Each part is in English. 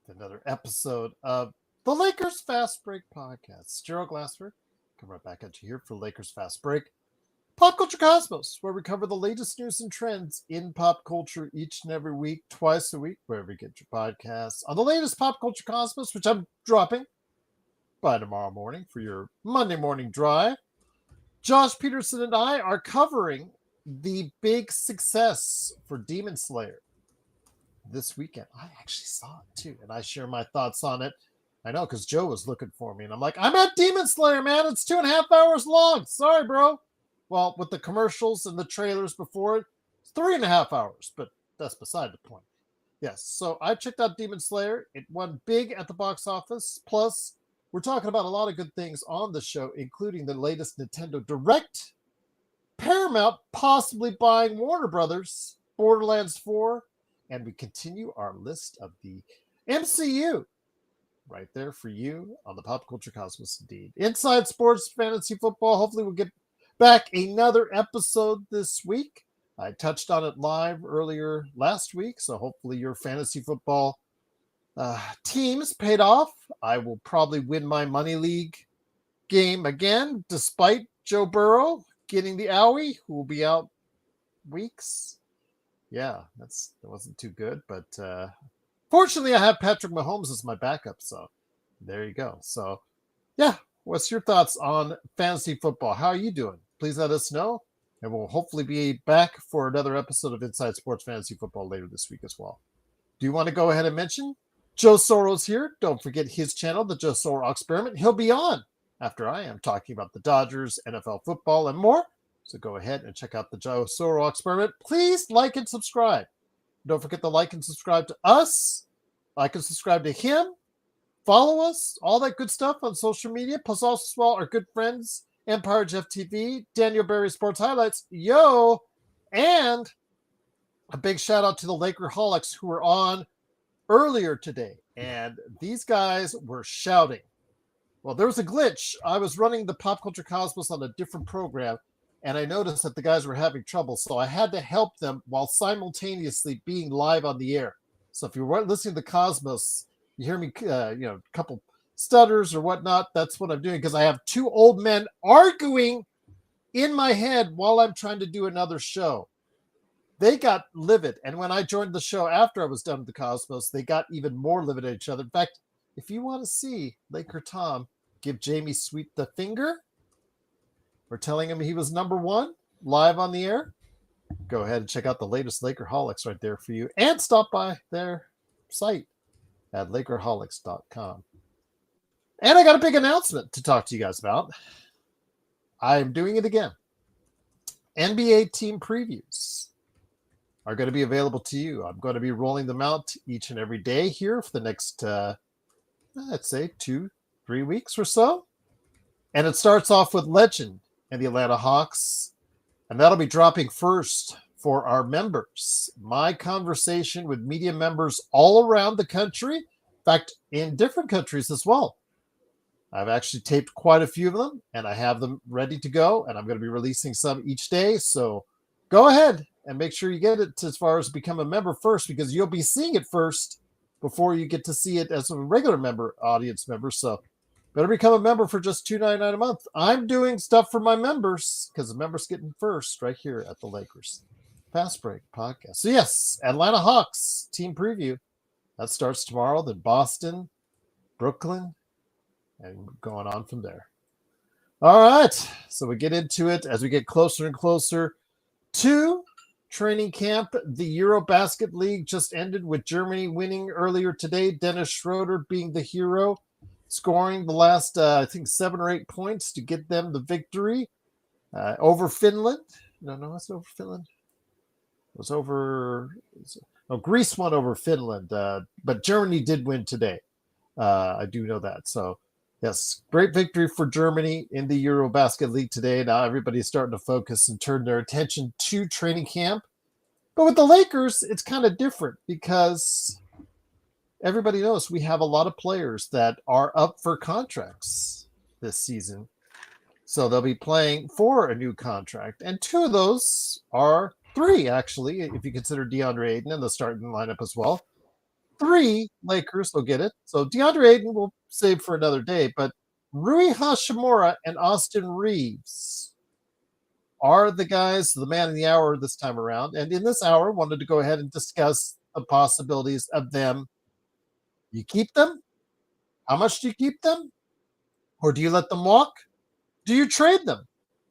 another episode of the Lakers Fast Break podcast. Gerald Glassford, come right back at you here for Lakers Fast Break. Pop Culture Cosmos, where we cover the latest news and trends in pop culture each and every week, twice a week, wherever you get your podcasts. On the latest Pop Culture Cosmos, which I'm dropping by tomorrow morning for your Monday morning drive, Josh Peterson and I are covering the big success for Demon Slayer this weekend. I actually saw it too, and I share my thoughts on it. I know, because Joe was looking for me, and I'm like, I'm at Demon Slayer, man. It's 2.5 hours long. Sorry, bro. Well, with the commercials and the trailers before it, it's 3.5 hours, but that's beside the point. Yes, so I checked out Demon Slayer. It won big at the box office. Plus, we're talking about a lot of good things on the show, including the latest Nintendo Direct, Paramount possibly buying Warner Brothers, Borderlands 4, and we continue our list of the MCU right there for you on the Pop Culture Cosmos indeed. Inside Sports Fantasy Football. Hopefully we'll get back another episode this week. I touched on it live earlier last week, so hopefully your fantasy football teams paid off. I will probably win my Money League game again, despite Joe Burrow getting the owie, who will be out weeks. Yeah, that wasn't too good, but fortunately I have Patrick Mahomes as my backup, so there you go. So yeah, what's your thoughts on fantasy football? How are you doing? Please let us know, and we'll hopefully be back for another episode of Inside Sports Fantasy Football later this week as well. Do you want to go ahead and mention Joe Soro's here? Don't forget his channel, The Joe Soro Experiment. He'll be on after I am talking about the Dodgers, NFL football, and more. So go ahead and check out the Joe Soro Experiment. Please like and subscribe. Don't forget to like and subscribe to us. Like and subscribe to him. Follow us. All that good stuff on social media. Plus also as well our good friends, Empire Jeff TV, Daniel Berry Sports Highlights, yo, and a big shout out to the Lakerholics who were on earlier today. And these guys were shouting. Well, there was a glitch. I was running the Pop Culture Cosmos on a different program, and I noticed that the guys were having trouble, so I had to help them while simultaneously being live on the air. So if you're listening to the Cosmos, you hear me, a couple stutters or whatnot, that's what I'm doing, because I have two old men arguing in my head while I'm trying to do another show. They got livid, and when I joined the show after I was done with the Cosmos, they got even more livid at each other. In fact, if you want to see Laker Tom give Jamie Sweet the finger, we're telling him he was number one live on the air, go ahead and check out the latest Lakerholics right there for you, and stop by their site at Lakerholics.com. And I got a big announcement to talk to you guys about. I'm doing it again. NBA team previews are going to be available to you. I'm going to be rolling them out each and every day here for the next, let's say 2-3 weeks or so. And it starts off with Legend and the Atlanta Hawks, and that'll be dropping first for our members. My conversation with media members all around the country, in fact, in different countries as well. I've actually taped quite a few of them, and I have them ready to go, and I'm going to be releasing some each day. So go ahead and make sure you get it as far as become a member first, because you'll be seeing it first before you get to see it as a regular member, audience member. So better become a member for just $2.99 a month. I'm doing stuff for my members because the members getting first right here at the Lakers Fast Break podcast. So yes, Atlanta Hawks team preview. That starts tomorrow. Then Boston, Brooklyn, and going on from there. All right. So we get into it as we get closer and closer to training camp. The Eurobasket League just ended with Germany winning earlier today. Dennis Schroeder being the hero, scoring the last, I think, 7 or 8 points to get them the victory over Finland. No, it's over Finland. It was over. Greece won over Finland, but Germany did win today. I do know that. So, yes, great victory for Germany in the Eurobasket League today. Now everybody's starting to focus and turn their attention to training camp. But with the Lakers, it's kind of different because everybody knows we have a lot of players that are up for contracts this season. So they'll be playing for a new contract. And 2 of those are 3, actually, if you consider DeAndre Ayton in the starting lineup as well. 3 Lakers will get it. So DeAndre Ayton will save for another day, but Rui Hachimura and Austin Reaves are the guys, the man in the hour this time around. And in this hour, wanted to go ahead and discuss the possibilities of them. You keep them? How much do you keep them? Or do you let them walk? Do you trade them?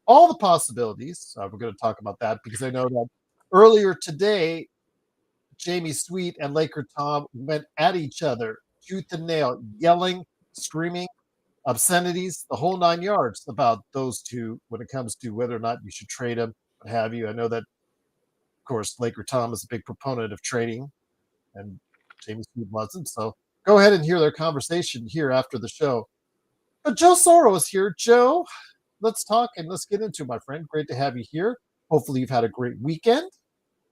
All the possibilities. We're going to talk about that because I know that earlier today, Jamie Sweet and Laker Tom went at each other, tooth and nail, yelling, screaming, obscenities, the whole 9 yards about those two when it comes to whether or not you should trade them, what have you. I know that, of course, Laker Tom is a big proponent of trading, and Jamie Sweet wasn't. So go ahead and hear their conversation here after the show. But Joe Soro is here. Joe, let's talk and let's get into it, my friend. Great to have you here. Hopefully you've had a great weekend.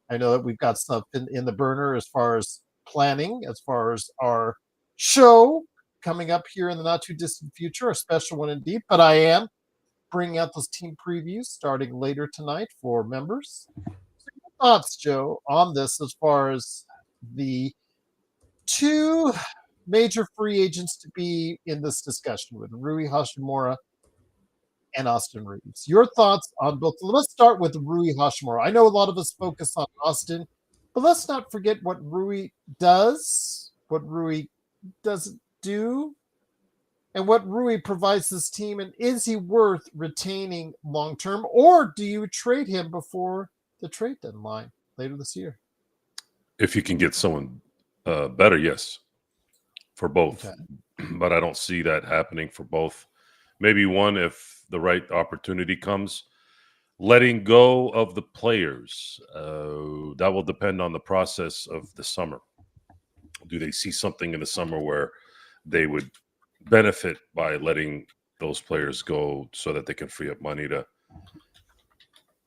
I know that we've got stuff in the burner as far as planning, as far as our show coming up here in the not too distant future, a special one indeed. But I am bringing out those team previews starting later tonight for members. So your thoughts, Joe, on this as far as the 2 major free agents to be in this discussion with Rui Hachimura and Austin Reaves. Your thoughts on both? Let's start with Rui Hachimura. I know a lot of us focus on Austin, but let's not forget what Rui does, what Rui doesn't do, and what Rui provides this team. And is he worth retaining long term, or do you trade him before the trade deadline later this year? If you can get someone better, yes, for both. Okay. But I don't see that happening for both. Maybe one if the right opportunity comes. Letting go of the players, that will depend on the process of the summer. Do they see something in the summer where they would benefit by letting those players go so that they can free up money to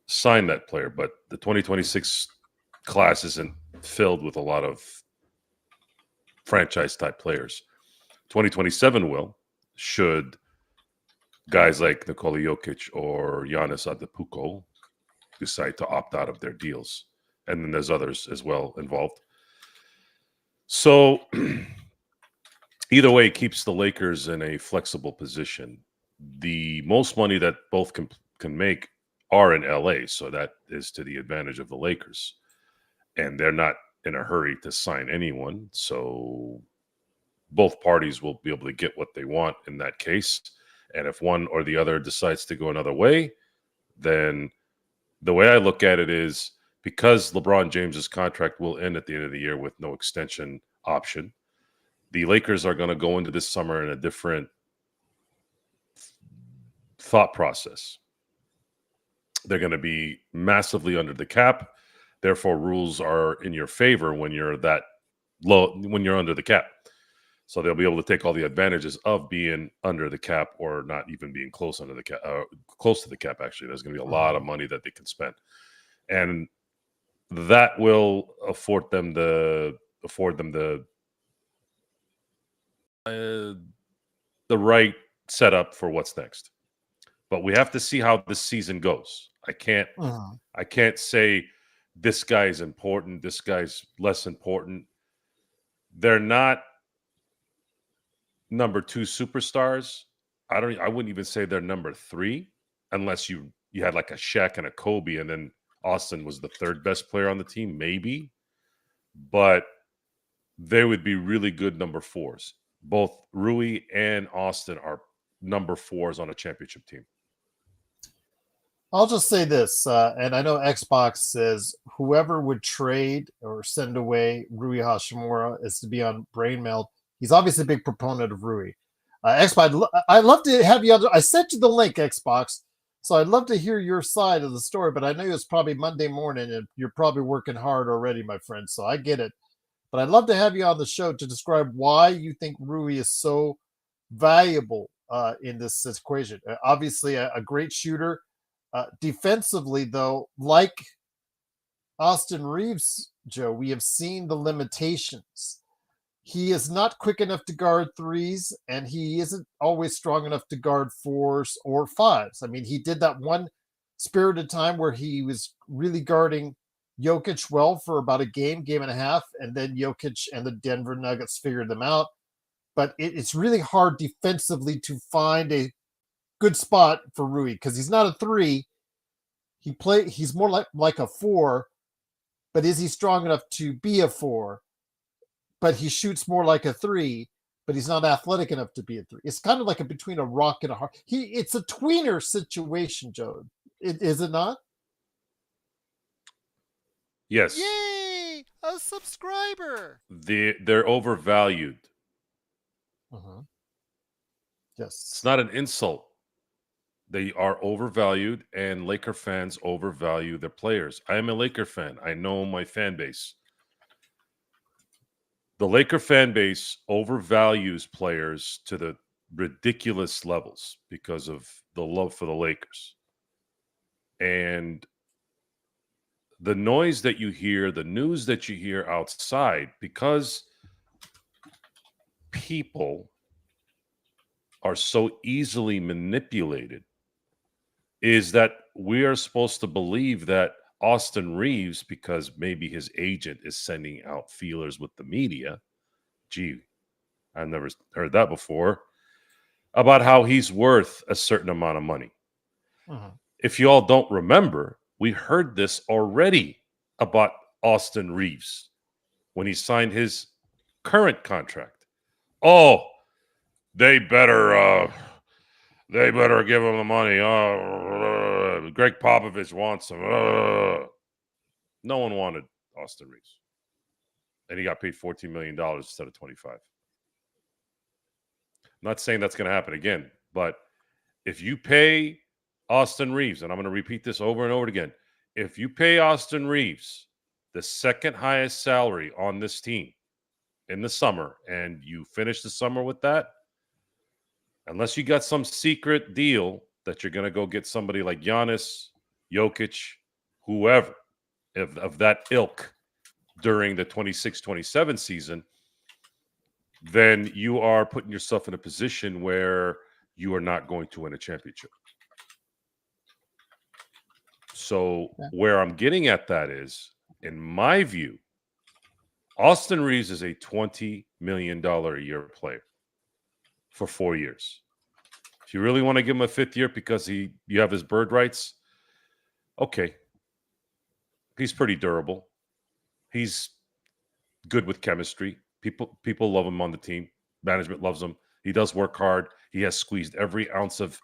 sign that player? But the 2026 class isn't filled with a lot of franchise type players. 2027 will, should guys like Nikola Jokic or Giannis Antetokounmpo decide to opt out of their deals. And then there's others as well involved. So either way, it keeps the Lakers in a flexible position. The most money that both can make are in LA. So that is to the advantage of the Lakers. And they're not in a hurry to sign anyone. So both parties will be able to get what they want in that case. And if one or the other decides to go another way, then the way I look at it is because LeBron James's contract will end at the end of the year with no extension option, the Lakers are going to go into this summer in a different thought process. They're going to be massively under the cap. Therefore, rules are in your favor when you're that low, when you're under the cap. So they'll be able to take all the advantages of being under the cap or not even being close under the cap, close to the cap. Actually, there's going to be a lot of money that they can spend, and that will afford them the right setup for what's next. But we have to see how this season goes. I can't say this guy's important, this guy's less important. They're not number 2 superstars. I wouldn't even say they're number 3 unless you had like a Shaq and a Kobe and then Austin was the 3rd best player on the team, maybe. But they would be really good number 4s. Both Rui and Austin are number 4s on a championship team. I'll just say this, and I know Xbox says whoever would trade or send away Rui Hachimura is to be on brain melt. He's obviously a big proponent of Rui. Xbox, I'd love to have you. I sent you the link, Xbox, so I'd love to hear your side of the story. But I know it's probably Monday morning, and you're probably working hard already, my friend. So I get it. But I'd love to have you on the show to describe why you think Rui is so valuable in this equation. Obviously, a great shooter. Defensively, though, like Austin Reaves, Joe, we have seen the limitations. He is not quick enough to guard 3s, and he isn't always strong enough to guard 4s or 5s. I mean, he did that one spirited time where he was really guarding Jokic well for about a game and a half, and then Jokic and the Denver Nuggets figured them out. But it's really hard defensively to find a good spot for Rui because he's not a 3. He's more like a 4, but is he strong enough to be a 4? But he shoots more like a 3, but he's not athletic enough to be a 3. It's kind of like between a rock and a hard. It's a tweener situation, Joe. Is it not? Yes. Yay! A subscriber! They're overvalued. Yes. It's not an insult. They are overvalued, and Laker fans overvalue their players. I am a Laker fan. I know my fan base. The Laker fan base overvalues players to the ridiculous levels because of the love for the Lakers. And the noise that you hear, the news that you hear outside, because people are so easily manipulated, is that we are supposed to believe that Austin Reaves, because maybe his agent is sending out feelers with the media. Gee, I've never heard that before. About how he's worth a certain amount of money. If you all don't remember, we heard this already about Austin Reaves when he signed his current contract. Oh, they better give him the money. Greg Popovich wants him. No one wanted Austin Reaves. And he got paid $14 million instead of 25. I'm not saying that's going to happen again, but if you pay Austin Reaves, and I'm going to repeat this over and over again, if you pay Austin Reaves the second highest salary on this team in the summer, and you finish the summer with that, unless you got some secret deal that you're going to go get somebody like Giannis, Jokic, whoever of that ilk during the 26-27 season, then you are putting yourself in a position where you are not going to win a championship. So where I'm getting at that is, in my view, Austin Reaves is a $20 million a year player for 4 years. If you really want to give him a 5th year because you have his bird rights, okay. He's pretty durable. He's good with chemistry. People love him on the team. Management loves him. He does work hard. He has squeezed every ounce of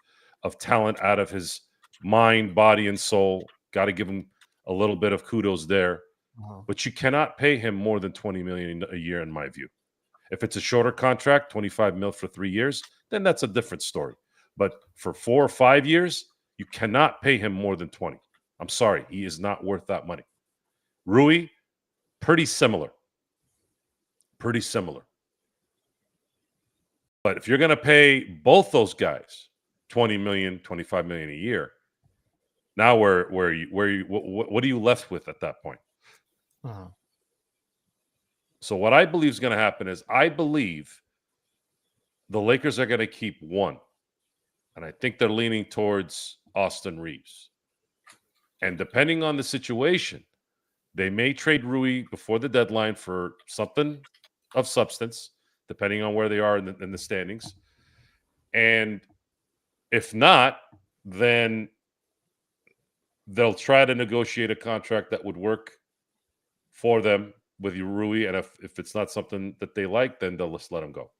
talent out of his mind, body, and soul. Got to give him a little bit of kudos there. But you cannot pay him more than $20 million a year, in my view. If it's a shorter contract, $25 million for 3 years, then that's a different story. But for 4 or 5 years, you cannot pay him more than 20. I'm sorry, he is not worth that money. Rui, pretty similar. Pretty similar. But if you're going to pay both those guys $20 million, $25 million a year, now what are you left with at that point? So what I believe is going to happen is, I believe the Lakers are going to keep one. And I think they're leaning towards Austin Reaves. And depending on the situation, they may trade Rui before the deadline for something of substance, depending on where they are in the standings. And if not, then they'll try to negotiate a contract that would work for them with Rui. And if it's not something that they like, then they'll just let him go.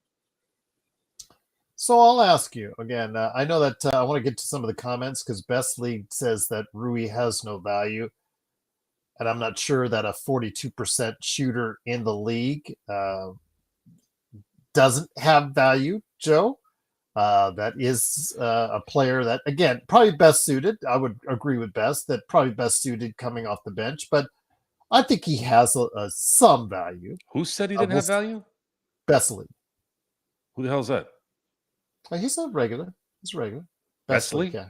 So I'll ask you again. I know that I want to get to some of the comments because Best League says that Rui has no value. And I'm not sure that a 42% shooter in the league doesn't have value, Joe. That is a player that, again, probably best suited. I would agree with Best that probably best suited coming off the bench. But I think he has some value. Who said he didn't have value? Best League. Who the hell is that? He's a regular. He's regular. Best League? Yeah.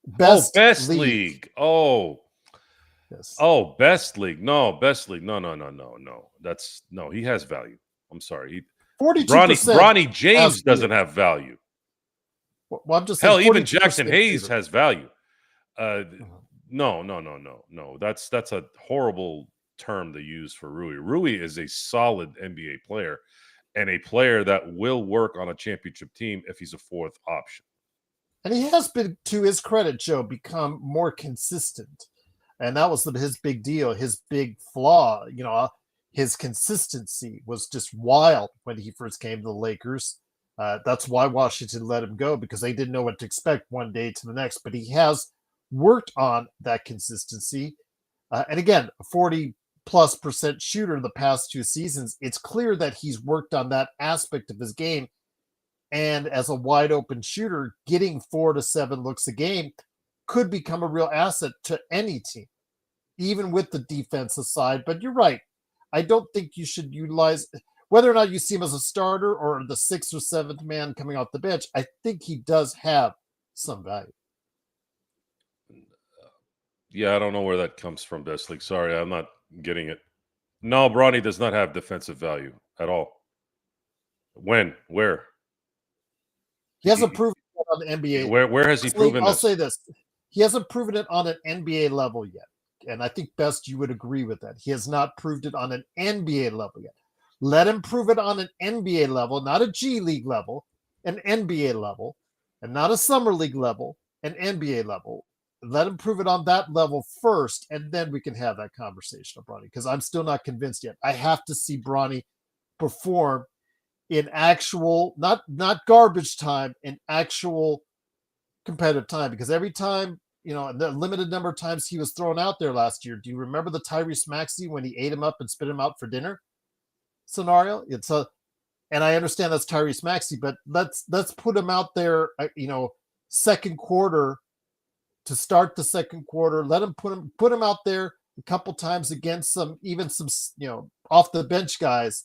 Best League. Oh. Yes. Oh, Best League. No, Best League. No. He has value. I'm sorry. 42%. Bronny James doesn't have value. Well, I'm just hell, saying even Jackson Hayes has value. No. That's a horrible term to use for Rui. Rui is a solid NBA player and a player that will work on a championship team if he's a fourth option. And he has been, to his credit, Joe, become more consistent. And that was his big deal, his big flaw. His consistency was just wild when he first came to the Lakers. That's why Washington let him go, because they didn't know what to expect one day to the next. But he has worked on that consistency. And again, a 40+% shooter in the past 2 seasons. It's clear that he's worked on that aspect of his game. And as a wide open shooter, getting 4 to 7 looks a game could become a real asset to any team, even with the defensive side. But you're right. I don't think you should utilize, whether or not you see him as a starter or the 6th or 7th man coming off the bench. I think he does have some value. Yeah, I don't know where that comes from, Best League. Sorry, I'm not getting it. No, Bronny does not have defensive value at all. When? Where? He hasn't proven it on the NBA. Where has he proven I'll this? say this. He hasn't proven it on an NBA level yet. And I think, Best, you would agree with that. He has not proved it on an NBA level yet. Let him prove it on an NBA level, not a G League level, an NBA level, and not a Summer League level, an NBA level. Let him prove it on that level first, and then we can have that conversation with Bronny, because I'm still not convinced yet. I have to see Bronny perform in actual, not garbage time, in actual competitive time, because every time, the limited number of times he was thrown out there last year, do you remember the Tyrese Maxey when he ate him up and spit him out for dinner scenario? And I understand that's Tyrese Maxey, but let's put him out there, second quarter, to start the second quarter. Let him put him out there a couple times against some off the bench guys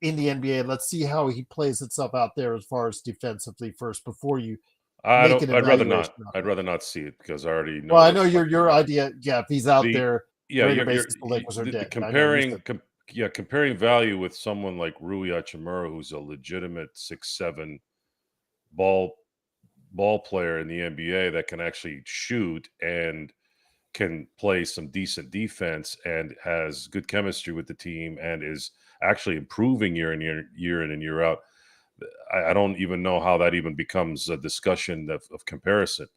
in the NBA. Let's see how he plays itself out there as far as defensively first before you make an evaluation. I'd rather not see it, because I already know. Well, I know your idea. Yeah, if he's out there, the Lakers are dead. Comparing value with someone like Rui Hachimura, who's a legitimate 6'7" ball player in the NBA that can actually shoot and can play some decent defense and has good chemistry with the team and is actually improving year in and year out. I don't even know how that even becomes a discussion of comparison.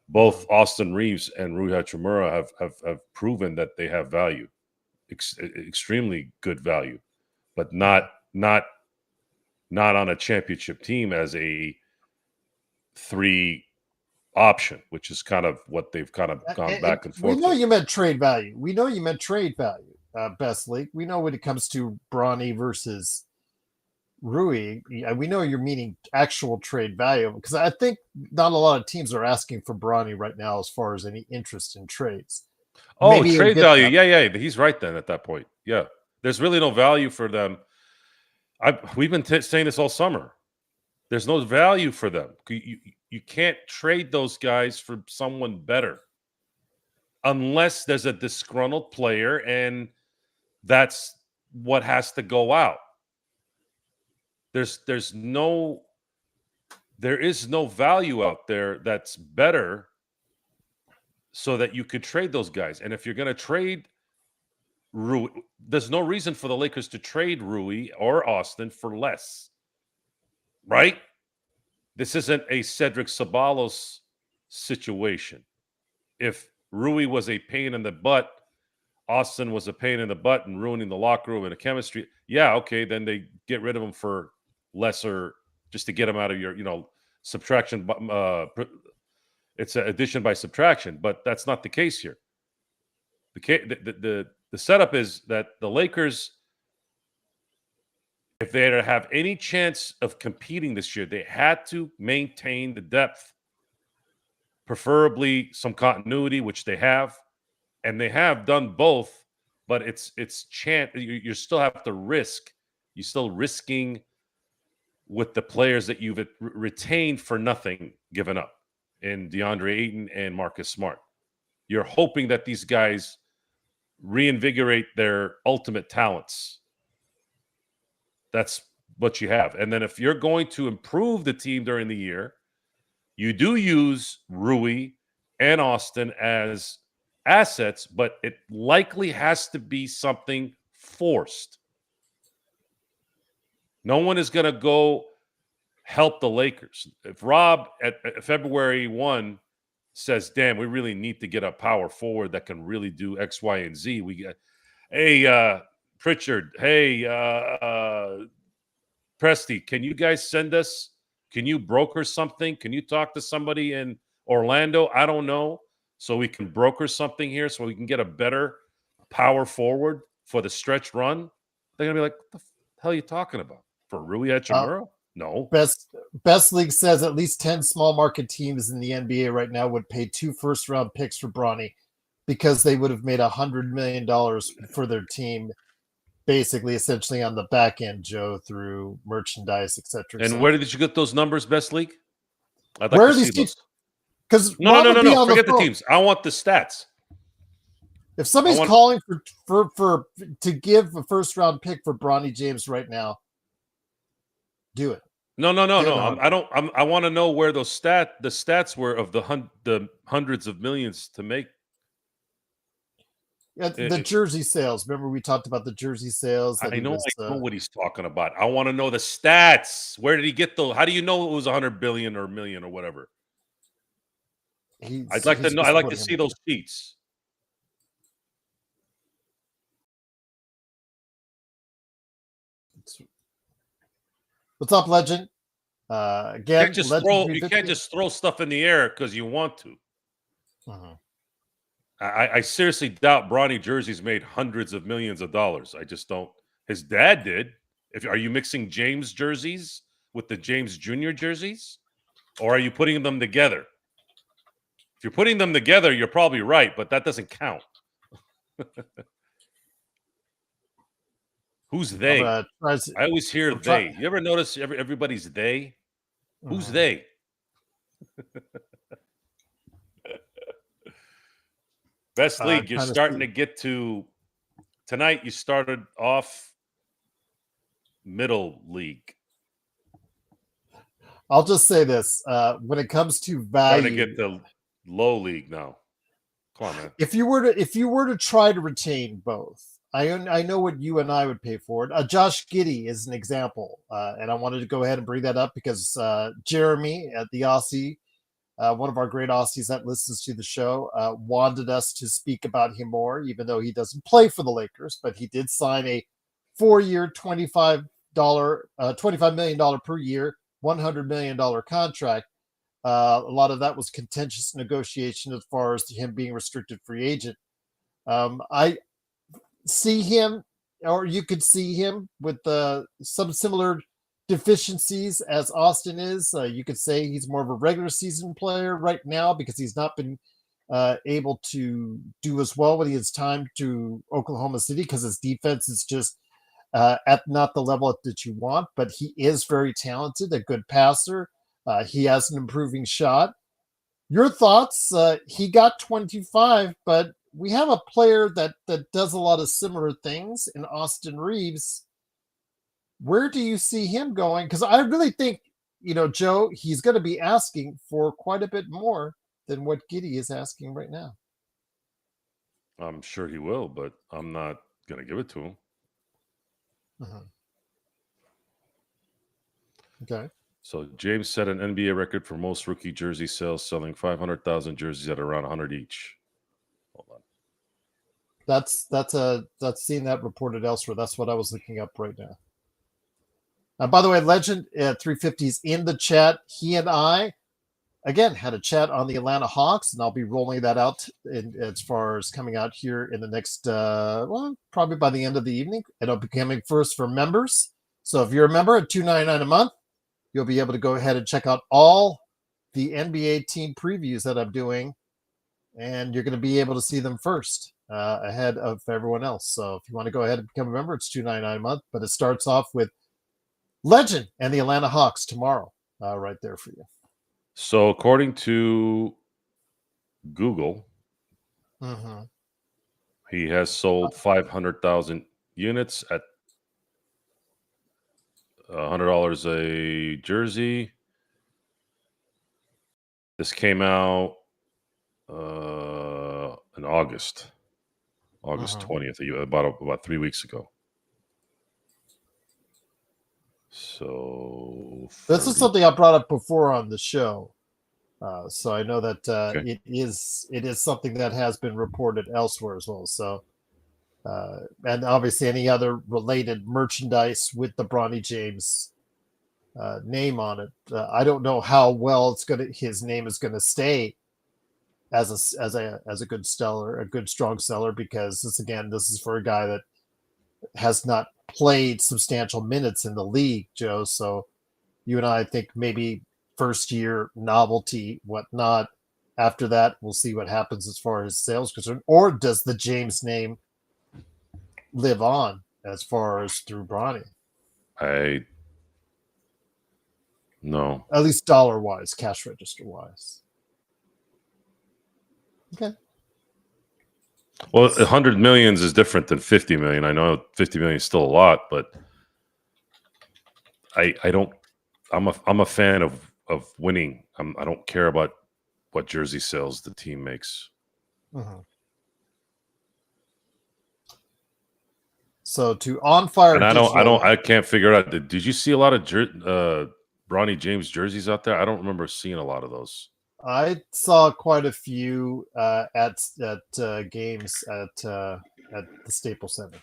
Both Austin Reaves and Rui Hachimura have proven that they have value, extremely good value, but not on a championship team as a 3 option, which is kind of what they've kind of gone back and forth. We know you meant trade value. Best League. We know when it comes to Bronny versus Rui, we know you're meaning actual trade value, because I think not a lot of teams are asking for Bronny right now as far as any interest in trades. Oh, maybe trade value. Yeah. He's right then at that point. Yeah. There's really no value for them. We've been saying this all summer. There's no value for them. You can't trade those guys for someone better unless there's a disgruntled player, and that's what has to go out. There is no value out there that's better so that you could trade those guys. And if you're going to trade Rui, there's no reason for the Lakers to trade Rui or Austin for less, right? This isn't a Cedric Ceballos situation. If Rui was a pain in the butt, Austin was a pain in the butt and ruining the locker room and the chemistry, yeah, okay, then they get rid of him for lesser, just to get him out of your, subtraction. It's an addition by subtraction, but that's not the case here. The setup is that the Lakers, if they have any chance of competing this year, they had to maintain the depth, preferably some continuity, which they have, and they have done both. But it's chance. You still have to risk. You're still risking with the players that you've retained for nothing, given up in DeAndre Ayton and Marcus Smart. You're hoping that these guys reinvigorate their ultimate talents. That's what you have. And then if you're going to improve the team during the year, you do use Rui and Austin as assets, but it likely has to be something forced. No one is going to go help the Lakers. If Rob at February 1 says, damn, we really need to get a power forward that can really do X, Y, and Z, we get, hey, Pritchard, hey, Presti, can you guys send us, can you broker something? Can you talk to somebody in Orlando? I don't know. So we can broker something here so we can get a better power forward for the stretch run. They're going to be like, what the hell are you talking about? For Rui Hachimura? No. Best League says at least 10 small market teams in the NBA right now would pay 2 first-round picks for Bronny because they would have made $100 million for their team, basically, essentially on the back end, Joe, through merchandise, etc. And where did you get those numbers, Best League? I'd like Where to are these see teams? those. Because No. Forget the teams. I want the stats. If somebody's calling for to give a first-round pick for Bronny James right now, do it. No. I want to know where those the stats were of the hundreds of millions to make. The jersey sales. Remember we talked about the jersey sales. I know what he's talking about. I want to know the stats. Where did he get those? How do you know it was 100 billion or million or whatever? I'd like to know. I'd like to see those sheets. What's up, Legend? Again, you can't just throw stuff in the air because you want to. I seriously doubt Bronny jerseys made hundreds of millions of dollars. I just don't. His dad did. Are you mixing James jerseys with the James Jr. jerseys, or are you putting them together? If you're putting them together, you're probably right, but that doesn't count. Who's they? I always hear they. You ever notice everybody's they? Who's they? Best League, you're starting to get to tonight. You started off middle league. I'll just say this: when it comes to value, starting to get the low league now. Come on, man. If you were to try to retain both, I know what you and I would pay for it. Josh Giddey is an example, and I wanted to go ahead and bring that up because Jeremy at the Aussie, one of our great Aussies that listens to the show, wanted us to speak about him more, even though he doesn't play for the Lakers, but he did sign a 4-year, $25 million per year, $100 million contract. A lot of that was contentious negotiation as far as him being restricted free agent. I see him, or you could see him with some similar deficiencies as Austin is. You could say he's more of a regular season player right now because he's not been able to do as well when he has time to Oklahoma City because his defense is just at not the level that you want, but he is very talented, a good passer. He has an improving shot. Your thoughts? He got 25, but we have a player that does a lot of similar things in Austin Reaves. Where do you see him going? Because I really think, Joe, he's going to be asking for quite a bit more than what Giddey is asking right now. I'm sure he will, but I'm not going to give it to him. Okay. So James set an NBA record for most rookie jersey sales, selling 500,000 jerseys at around 100 each. Hold on. That's seeing that reported elsewhere. That's what I was looking up right now. By the way, Legend at 350 is in the chat. He and I, again, had a chat on the Atlanta Hawks, and I'll be rolling that out as far as coming out here in the next, probably by the end of the evening. It'll be coming first for members. So if you're a member at $2.99 a month, you'll be able to go ahead and check out all the NBA team previews that I'm doing, and you're going to be able to see them first ahead of everyone else. So if you want to go ahead and become a member, it's $2.99 a month, but it starts off with Legend and the Atlanta Hawks tomorrow right there for you. So according to Google, he has sold 500,000 units at $100 a jersey. This came out in August Uh-huh. 20th, about 3 weeks ago. So This is 30 something I brought up before on the show. So I know that Okay. it is something that has been reported elsewhere as well. So and obviously any other related merchandise with the Bronny James name on it. I don't know how well his name is gonna stay as a good seller, a good strong seller, because this is for a guy that has not played substantial minutes in the league, Joe. So you and I think maybe first year novelty, whatnot. After that, we'll see what happens as far as sales concerned. Or does the James name live on as far as through Bronny? No. At least dollar wise, cash register wise. Okay. Well, 100 millions is different than 50 million. I know 50 million is still a lot, but I don't. I'm a fan of winning. I don't care about what jersey sales the team makes. Mhm. So to On Fire And Digital, I can't figure out. Did you see a lot of Bronny James jerseys out there? I don't remember seeing a lot of those. I saw quite a few at games at the Staples Center.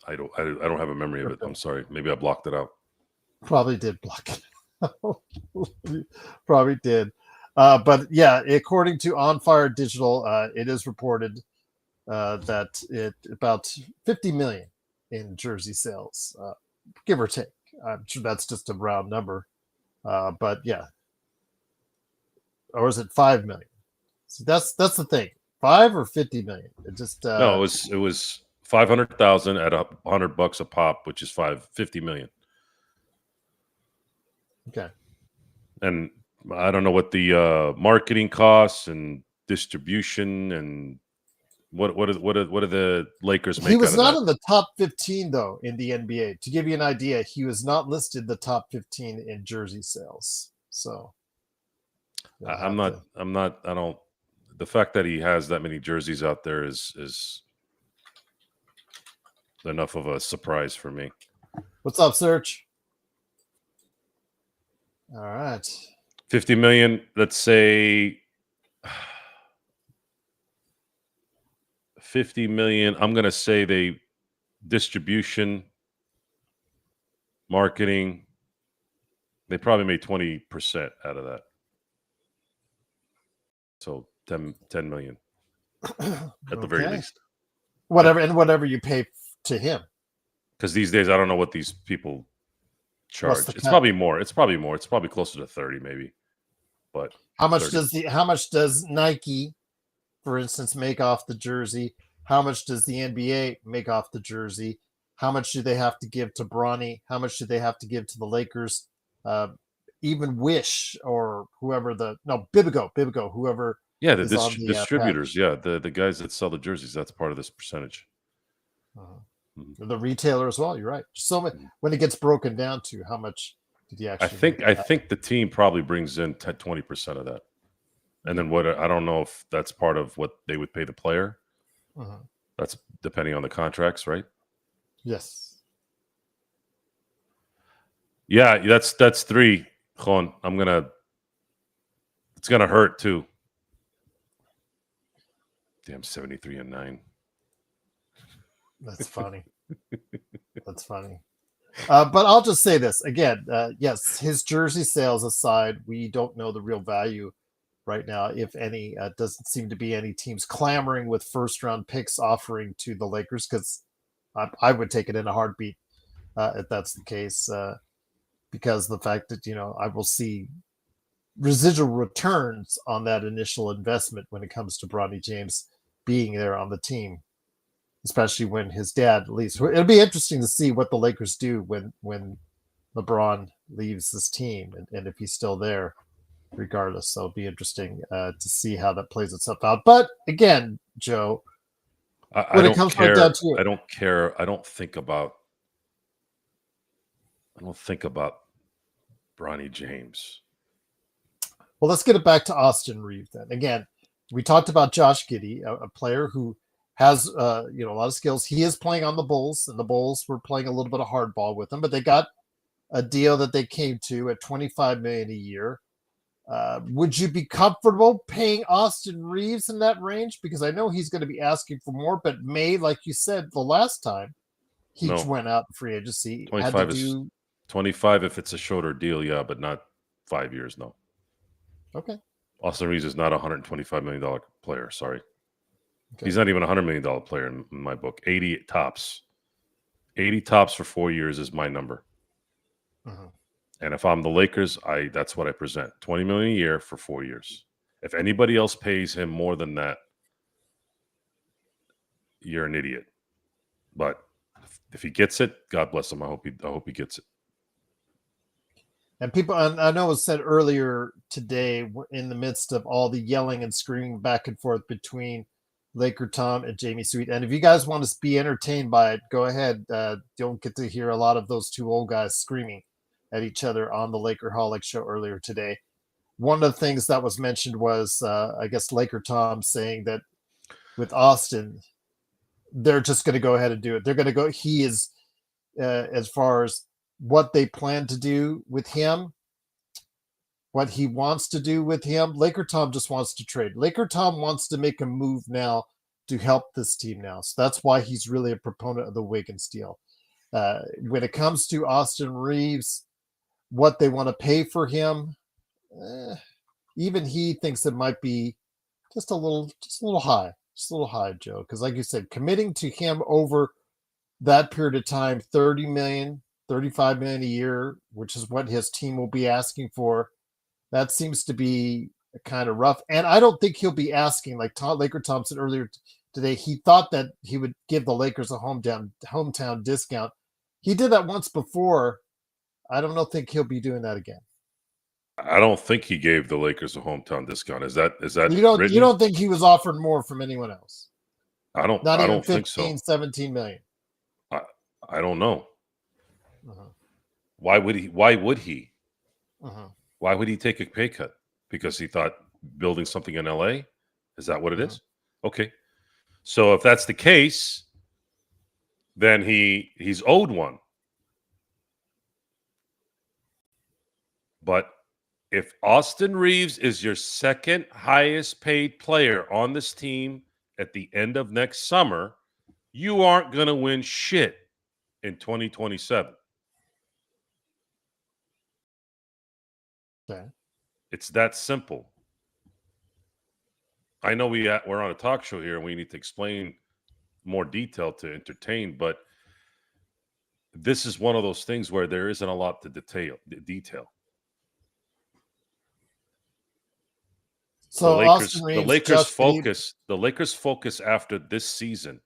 I don't have a memory of it. I'm sorry. Maybe I blocked it out. Probably did block it out. Probably did. But yeah, according to On Fire Digital, it is reported that it about 50 million in jersey sales, give or take. I'm sure that's just a round number. But yeah. Or is it 5 million? So that's the thing. 5 or 50 million. It just No, it was 500,000 at $100 a pop, which is 50 million. okay. And I don't know what the marketing costs and distribution and what do the Lakers make He was out of not that? in the top 15 though in the NBA. To give you an idea, he was not listed the top 15 in jersey sales. So I'm not. I don't. The fact that he has that many jerseys out there is enough of a surprise for me. What's up, Search? All right. 50 million. Let's say 50 million. I'm gonna say they distribution, marketing. They probably made 20% out of that. So 10 million at the very least. Whatever you pay to him. Because these days I don't know what these people charge. It's cut? probably more. It's probably closer to 30 maybe. But How much 30. how much does Nike, for instance, make off the jersey? How much does the NBA make off the jersey? How much do they have to give to Bronny? How much do they have to give to the Lakers? Even Wish or whoever Bibigo, whoever Yeah, the is on the distributors. Yeah, the guys that sell the jerseys. That's part of this percentage. The retailer as well. You're right. So when it gets broken down to how much did he actually? I think the team probably brings in 20% of that, and then what? I don't know if that's part of what they would pay the player. That's depending on the contracts, right? Yes. Yeah, that's 3. Juan, it's gonna hurt too. Damn, 73-9. That's funny. That's funny. But I'll just say this again. Yes, his jersey sales aside, we don't know the real value right now, if any. Doesn't seem to be any teams clamoring with first-round picks offering to the Lakers, because I would take it in a heartbeat if that's the case, because the fact that I will see residual returns on that initial investment when it comes to Bronny James being there on the team, especially when his dad leaves. It'll be interesting to see what the Lakers do when LeBron leaves this team, and if he's still there regardless. So it'll be interesting to see how that plays itself out. But again, Joe, I don't care. Right down to it, I don't care. I don't think about Bronny James. well, let's get it back to Austin Reaves then. Again, we talked about Josh Giddey, a player who has a lot of skills. He is playing on the Bulls, and the Bulls were playing a little bit of hardball with him, but they got a deal that they came to at $25 million a year. Would you be comfortable paying Austin Reaves in that range? Because I know he's going to be asking for more, but May, like you said the last time he No. went out in free agency, had 25 to is do 25 if it's a shorter deal, yeah, but not 5 years. No. okay. Austin Reeves is not a $125 million player. Sorry. Okay. He's not even a $100 million player in my book. 80 tops. 80 tops for 4 years is my number. Uh-huh. And if I'm the Lakers, that's what I present. $20 million a year for 4 years. If anybody else pays him more than that, you're an idiot. But if he gets it, God bless him. I hope he gets it. And people, I know it was said earlier today, in the midst of all the yelling and screaming back and forth between Laker Tom and Jamie Sweet. And if you guys want to be entertained by it, go ahead. Don't get to hear a lot of those two old guys screaming at each other on the Lakerholic show earlier today. One of the things that was mentioned was, I guess, Laker Tom saying that with Austin, they're just going to go ahead and do it. They're going to go. He is, as far as what they plan to do with him, what he wants to do with him. Laker Tom just wants to trade. Laker Tom wants to make a move now to help this team now. So that's why he's really a proponent of the Wiggins deal. When it comes to Austin Reaves, what they want to pay for him, even he thinks it might be just a little high. Just a little high, Joe. Because like you said, committing to him over that period of time, 30 million, 35 million a year, which is what his team will be asking for. That seems to be kind of rough. And I don't think he'll be asking, like Laker Tom said earlier today, he thought that he would give the Lakers a hometown discount. He did that once before. I don't think he'll be doing that again. I don't think he gave the Lakers a hometown discount. Is that You written? don't think he was offered more from anyone else? I don't Not even 15, think so. 17 million. I don't know. Uh-huh. Why would he? Uh-huh. Why would he take a pay cut? Because he thought building something in LA? Is that what it is? Okay. So if that's the case, then he's owed one. But if Austin Reaves is your second highest paid player on this team at the end of next summer, you aren't going to win shit in 2027. Okay. It's that simple. I know we're on a talk show here and we need to explain more detail to entertain, but this is one of those things where there isn't a lot to detail. So the Lakers focus after this season,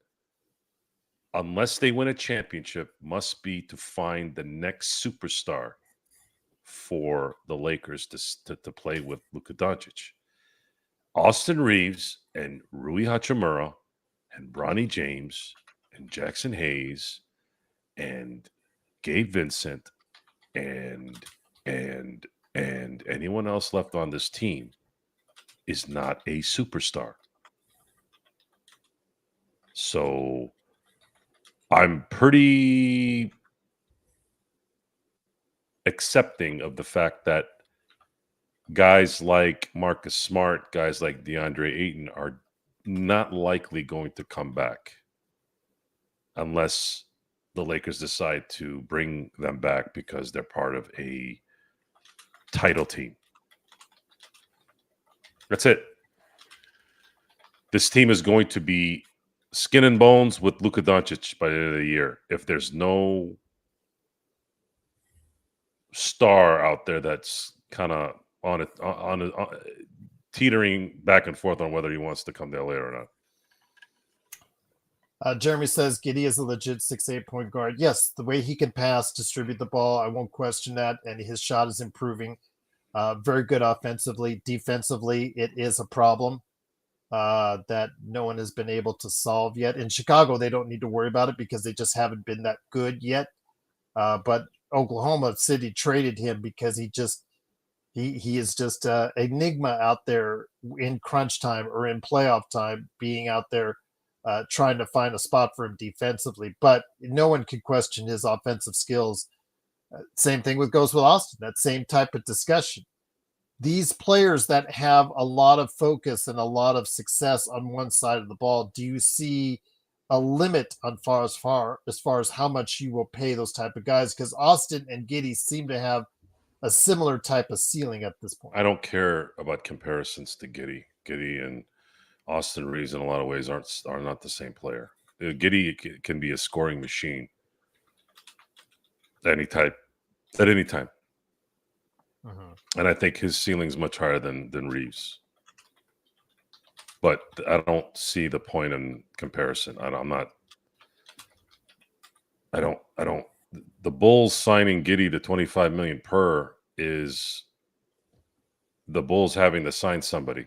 unless they win a championship, must be to find the next superstar for the Lakers to play with Luka Doncic. Austin Reaves and Rui Hachimura and Bronny James and Jackson Hayes and Gabe Vincent and anyone else left on this team is not a superstar. So I'm pretty accepting of the fact that guys like Marcus Smart, guys like DeAndre Ayton are not likely going to come back unless the Lakers decide to bring them back because they're part of a title team. That's it. This team is going to be skin and bones with Luka Doncic by the end of the year. If there's no star out there that's kind of on teetering back and forth on whether he wants to come to LA or not. Jeremy says Giddey is a legit 6'8" point guard. Yes, the way he can pass, distribute the ball, I won't question that. And his shot is improving. Very good offensively. Defensively, it is a problem that no one has been able to solve yet. In Chicago, they don't need to worry about it because they just haven't been that good yet. But Oklahoma City traded him because he He is just an enigma out there in crunch time or in playoff time, being out there trying to find a spot for him defensively. But no one can question his offensive skills. Same thing goes with Austin. That same type of discussion. These players that have a lot of focus and a lot of success on one side of the ball, do you see a limit on as far as how much you will pay those type of guys? Because Austin and Giddey seem to have a similar type of ceiling at this point. I don't care about comparisons to Giddey. Giddey and Austin Reaves in a lot of ways are not the same player. Giddey can be a scoring machine at any time. Mm-hmm. And I think his ceiling's much higher than Reaves. But I don't see the point in comparison. The Bulls signing Giddey to $25 million per is the Bulls having to sign somebody,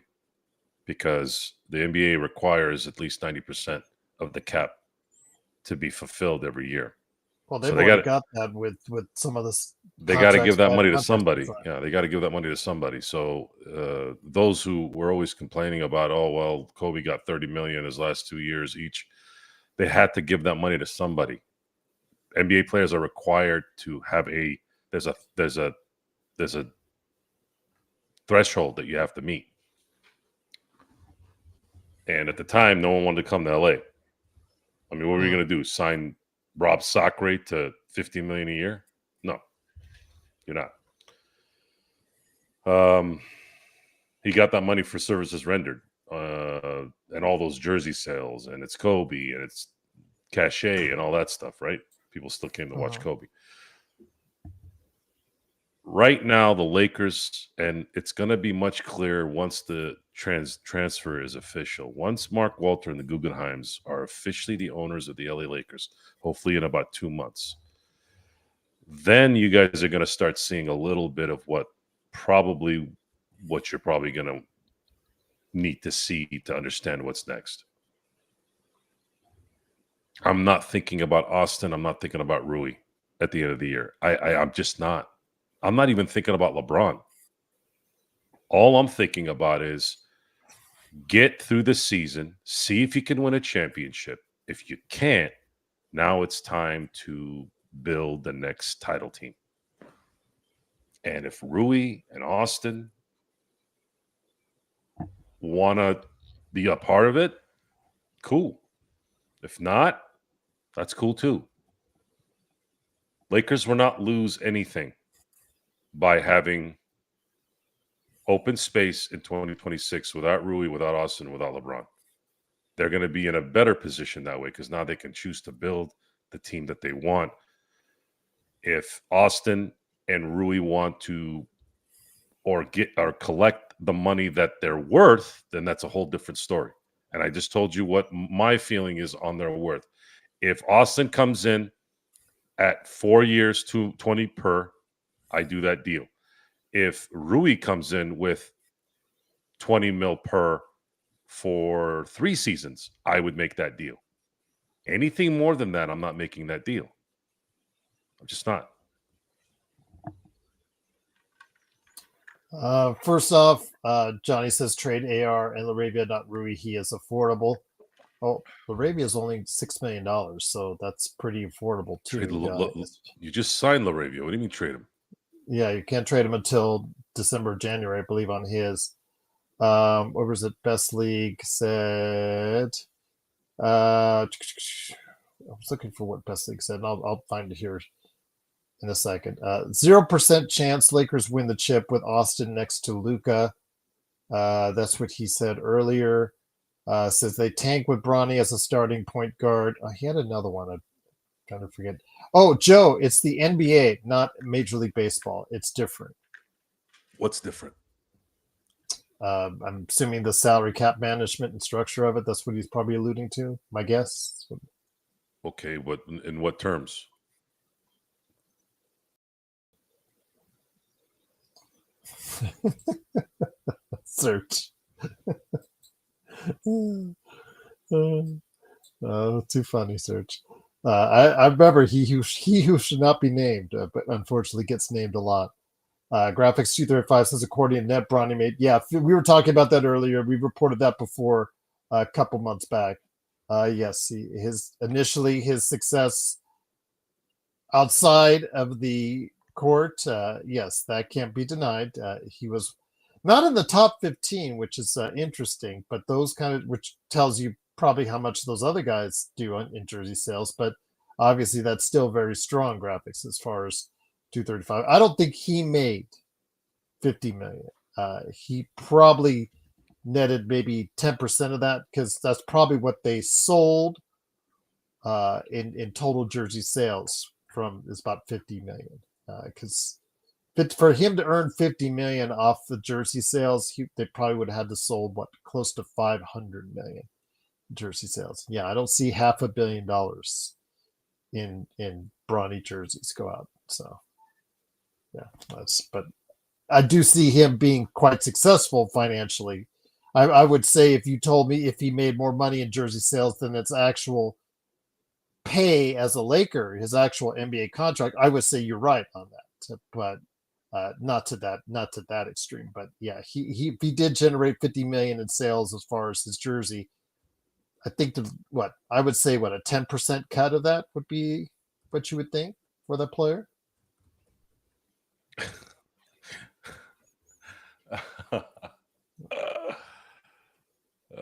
because the NBA requires at least 90% of the cap to be fulfilled every year. Well, they've already got that with some of this. They got to give that money to somebody. Yeah, they got to give that money to somebody. So those who were always complaining about, oh, well, Kobe got $30 million his last 2 years each, they had to give that money to somebody. NBA players are required to have there's a threshold that you have to meet. And at the time, no one wanted to come to LA. I mean, what were you going to do? Sign Rob Sacre to $50 million a year? No, you're not. He got that money for services rendered, and all those jersey sales, and it's Kobe, and it's cachet, and all that stuff, right? People still came to watch Kobe. Right now, the Lakers, and it's going to be much clearer once the transfer is official. Once Mark Walter and the Guggenheims are officially the owners of the LA Lakers, hopefully in about 2 months, then you guys are going to start seeing a little bit of what you're probably going to need to see to understand what's next. I'm not thinking about Austin. I'm not thinking about Rui at the end of the year. I'm just not. I'm not even thinking about LeBron. All I'm thinking about is get through the season, see if you can win a championship. If you can't, now it's time to build the next title team. And if Rui and Austin want to be a part of it, cool. If not, that's cool too. Lakers will not lose anything by having open space in 2026 without Rui, without Austin, without LeBron. They're going to be in a better position that way, because now they can choose to build the team that they want. If Austin and Rui want to or collect the money that they're worth, then that's a whole different story. And I just told you what my feeling is on their worth. If Austin comes in at 4 years, 20 per, I do that deal. If Rui comes in with 20 mil per for 3 seasons, I would make that deal. Anything more than that, I'm not making that deal. I'm just not. First off, Johnny says trade AR and Laravia, not Rui. He is affordable. Oh, Laravia is only $6 million, so that's pretty affordable too. You just signed Laravia. What do you mean trade him? Yeah, you can't trade him until December, January, I believe, on his. What was it? Best League said. I was looking for what Best League said, and I'll find it here in a second. 0% chance Lakers win the chip with Austin next to Luka. That's what he said earlier. Says they tank with Bronny as a starting point guard. He had another one. I'm trying to forget. Oh, Joe, it's the NBA, not Major League Baseball. It's different. What's different? I'm assuming the salary cap management and structure of it. That's what he's probably alluding to. My guess. Okay, in what terms? Search. Too funny, Search. I remember he who should not be named, but unfortunately gets named a lot. Graphics 235 says according to Net Bronny made. Yeah, we were talking about that earlier. We reported that before a couple months back. Yes, his success outside of the court, yes, that can't be denied. He was not in the top 15, which is interesting, but those which tells you probably how much those other guys do in jersey sales. But obviously, that's still very strong graphics as far as 235. I don't think he made 50 million. He probably netted maybe 10% of that because that's probably what they sold in total jersey sales from is about 50 million. Because for him to earn 50 million off the jersey sales, they probably would have had to sold close to 500 million jersey sales. Yeah, I don't see $500 million in Bronny jerseys go out. So yeah, but I do see him being quite successful financially. I would say if you told me if he made more money in jersey sales than its actual pay as a Laker, his actual NBA contract, I would say you're right on that. But not to that extreme. But yeah, he did generate 50 million in sales as far as his jersey. I think I would say a 10% cut of that would be what you would think for that player.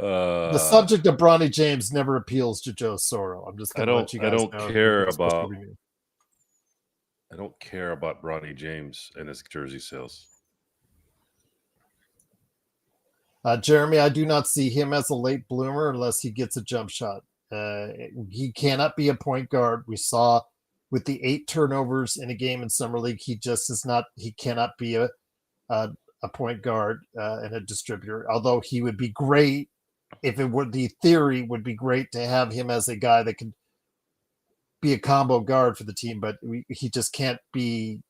The subject of Bronny James never appeals to Joe Soro. I'm just going to let you guys know. I don't care about Bronny James and his jersey sales. Jeremy, I do not see him as a late bloomer unless he gets a jump shot. He cannot be a point guard. We saw with the 8 turnovers in a game in Summer League, he just is not. He cannot be a point guard and a distributor. Although he would be great if it were the theory would be great to have him as a guy that could be a combo guard for the team, but he just can't be.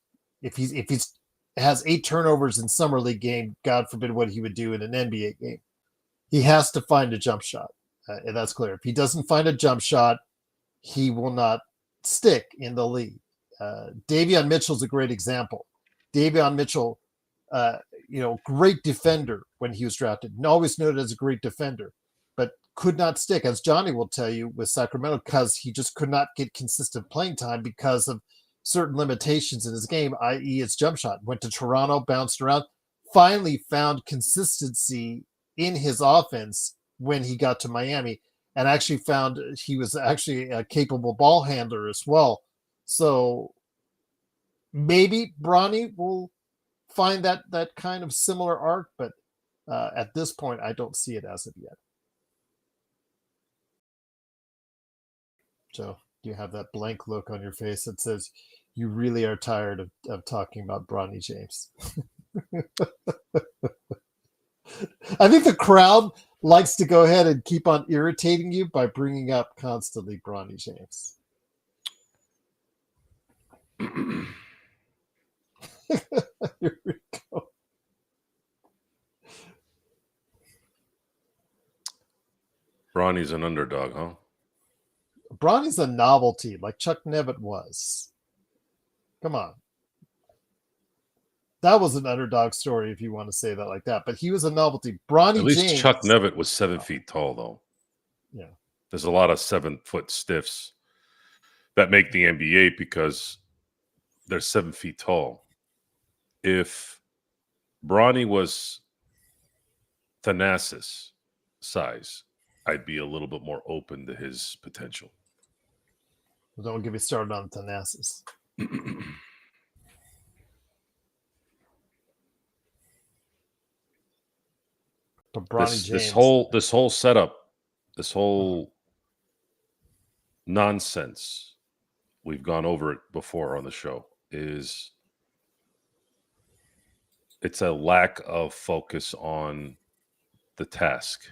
If he's has 8 turnovers in Summer League game, God forbid what he would do in an NBA game. He has to find a jump shot, and that's clear. If he doesn't find a jump shot, he will not stick in the league. Davion Mitchell's a great example. Davion Mitchell, great defender when he was drafted, and always noted as a great defender, but could not stick, as Johnny will tell you, with Sacramento because he just could not get consistent playing time because of certain limitations in his game, i.e. his jump shot. Went to Toronto, bounced around, finally found consistency in his offense when he got to Miami, and actually found he was actually a capable ball handler as well. So maybe Bronny will find that kind of similar arc, but at this point, I don't see it as of yet. Joe, you have that blank look on your face that says you really are tired of talking about Bronny James. I think the crowd likes to go ahead and keep on irritating you by bringing up constantly Bronny James. Here we go. Bronny's an underdog, huh? Bronny's a novelty, like Chuck Nevitt was. Come on. That was an underdog story, if you want to say that like that. But he was a novelty. Bronny At least James. Chuck Nevitt was 7 feet tall, though. Yeah. There's a lot of 7-foot stiffs that make the NBA because they're 7 feet tall. If Bronny was Thanasis size, I'd be a little bit more open to his potential. Well, don't get me started on Thanasis. But Bronny James. This whole setup, this whole nonsense, we've gone over it before on the show, it's a lack of focus on the task.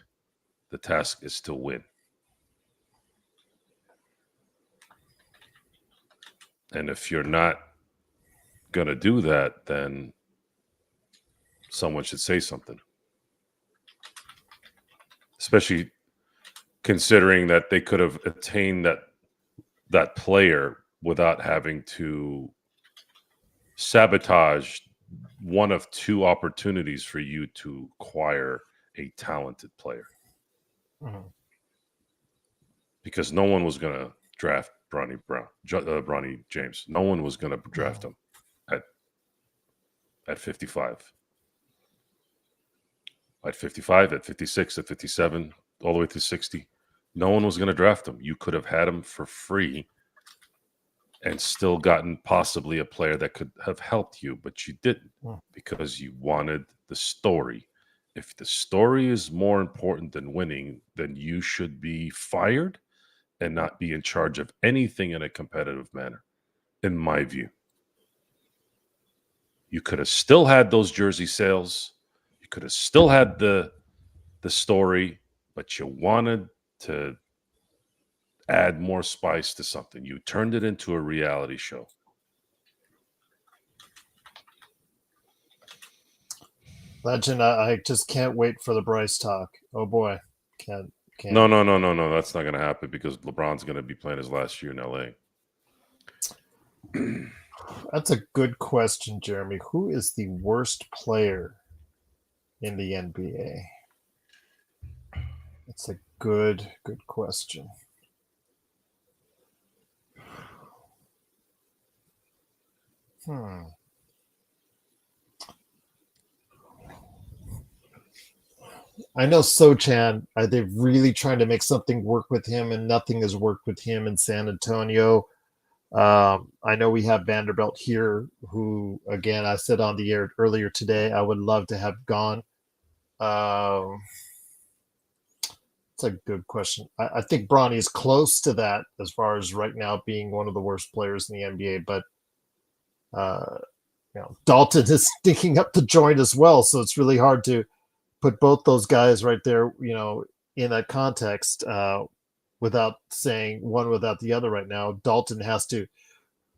The task is to win. And if you're not going to do that, then someone should say something. Especially considering that they could have attained that player without having to sabotage one of two opportunities for you to acquire a talented player. Mhm. Because no one was going to draft Bronny James. No one was going to draft him at 55. At 55, at 56, at 57, all the way through 60. No one was going to draft him. You could have had him for free and still gotten possibly a player that could have helped you, but you didn't because you wanted the story. If the story is more important than winning, then you should be fired and not be in charge of anything in a competitive manner, in my view. You could have still had those jersey sales. You could have still had the story, but you wanted to add more spice to something. You turned it into a reality show. Legend, I just can't wait for the Bryce talk. Oh boy, can't. No. That's not going to happen because LeBron's going to be playing his last year in LA. That's a good question, Jeremy. Who is the worst player in the NBA? That's a good question. I know Sochan, they're really trying to make something work with him, and nothing has worked with him in San Antonio. I know we have Vanderbilt here, who, again, I said on the air earlier today, I would love to have gone. It's a good question. I think Bronny is close to that as far as right now being one of the worst players in the NBA, but Dalton is sticking up the joint as well, so it's really hard to put both those guys right there, in that context, without saying one without the other right now. Dalton has to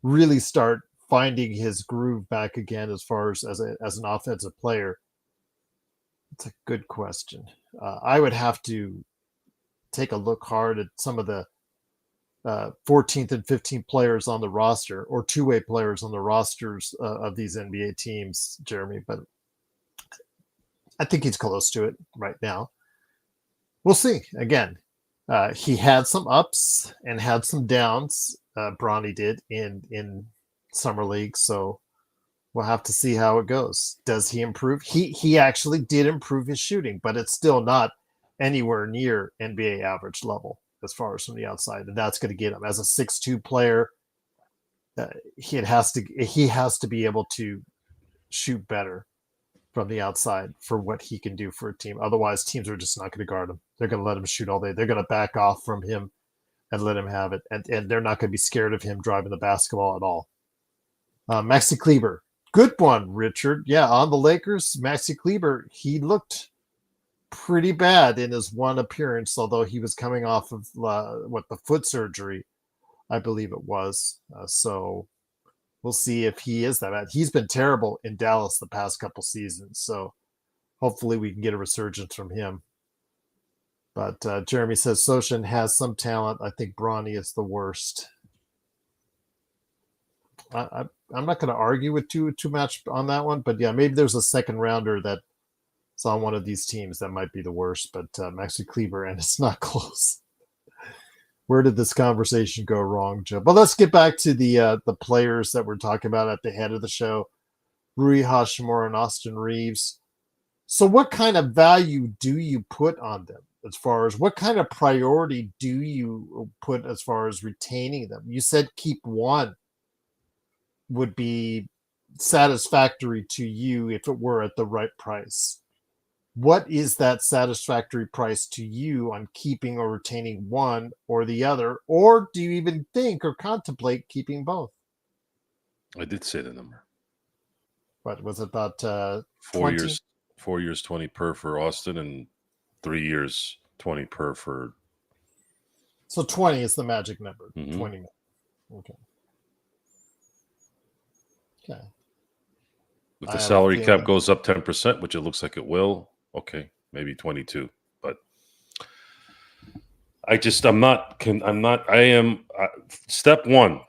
really start finding his groove back again as far as an offensive player. It's a good question. I would have to take a look hard at some of the 14th and 15th players on the roster, or two-way players on the rosters of these NBA teams, Jeremy, but I think he's close to it right now. We'll see. Again, he had some ups and had some downs. Bronny did in summer league, so we'll have to see how it goes. Does he improve? He actually did improve his shooting, but it's still not anywhere near NBA average level as far as from the outside, and that's going to get him as a 6'2" player. He has to be able to shoot better from the outside for what he can do for a team. Otherwise, teams are just not going to guard him. They're going to let him shoot all day. They're going to back off from him and let him have it, and they're not going to be scared of him driving the basketball at all. Maxi Kleber, good one, Richard. Yeah, on the Lakers, Maxi Kleber, he looked pretty bad in his one appearance, although he was coming off of the foot surgery, I believe it was. So we'll see if he is that bad. He's been terrible in Dallas the past couple seasons, so hopefully we can get a resurgence from him. But Jeremy says Sochan has some talent. I think Bronny is the worst. I'm not going to argue with too much on that one, but yeah, maybe there's a second rounder that's on one of these teams that might be the worst, but Maxi Kleber, and it's not close. Where did this conversation go wrong, Joe? But let's get back to the players that we're talking about at the head of the show, Rui Hachimura and Austin Reaves. So what kind of value do you put on them, as far as what kind of priority do you put as far as retaining them? You said keep one would be satisfactory to you if it were at the right price. What is that satisfactory price to you on keeping or retaining one or the other? Or do you even think or contemplate keeping both? I did say the number. What was it, about 4 20? years? 4 years, 20 per for Austin, and 3 years, 20 per for. So 20 is the magic number. Mhm. 20 million. Okay. If I the have a salary feeling- cap goes up 10%, which it looks like it will, okay, maybe 22. But step one,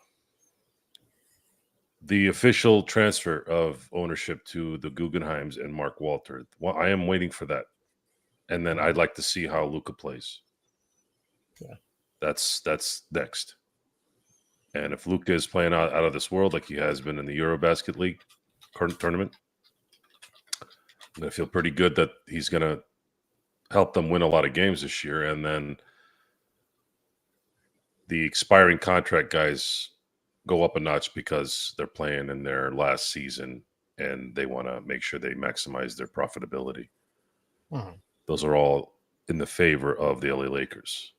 the official transfer of ownership to the Guggenheims and Mark Walter. Well, I am waiting for that, and then I'd like to see how Luka plays. Yeah. That's next. And if Luka is playing out of this world like he has been in the Eurobasket League tournament, I'm going to feel pretty good that he's going to help them win a lot of games this year. And then the expiring contract guys go up a notch because they're playing in their last season and they want to make sure they maximize their profitability. Mhm. Those are all in the favor of the LA Lakers.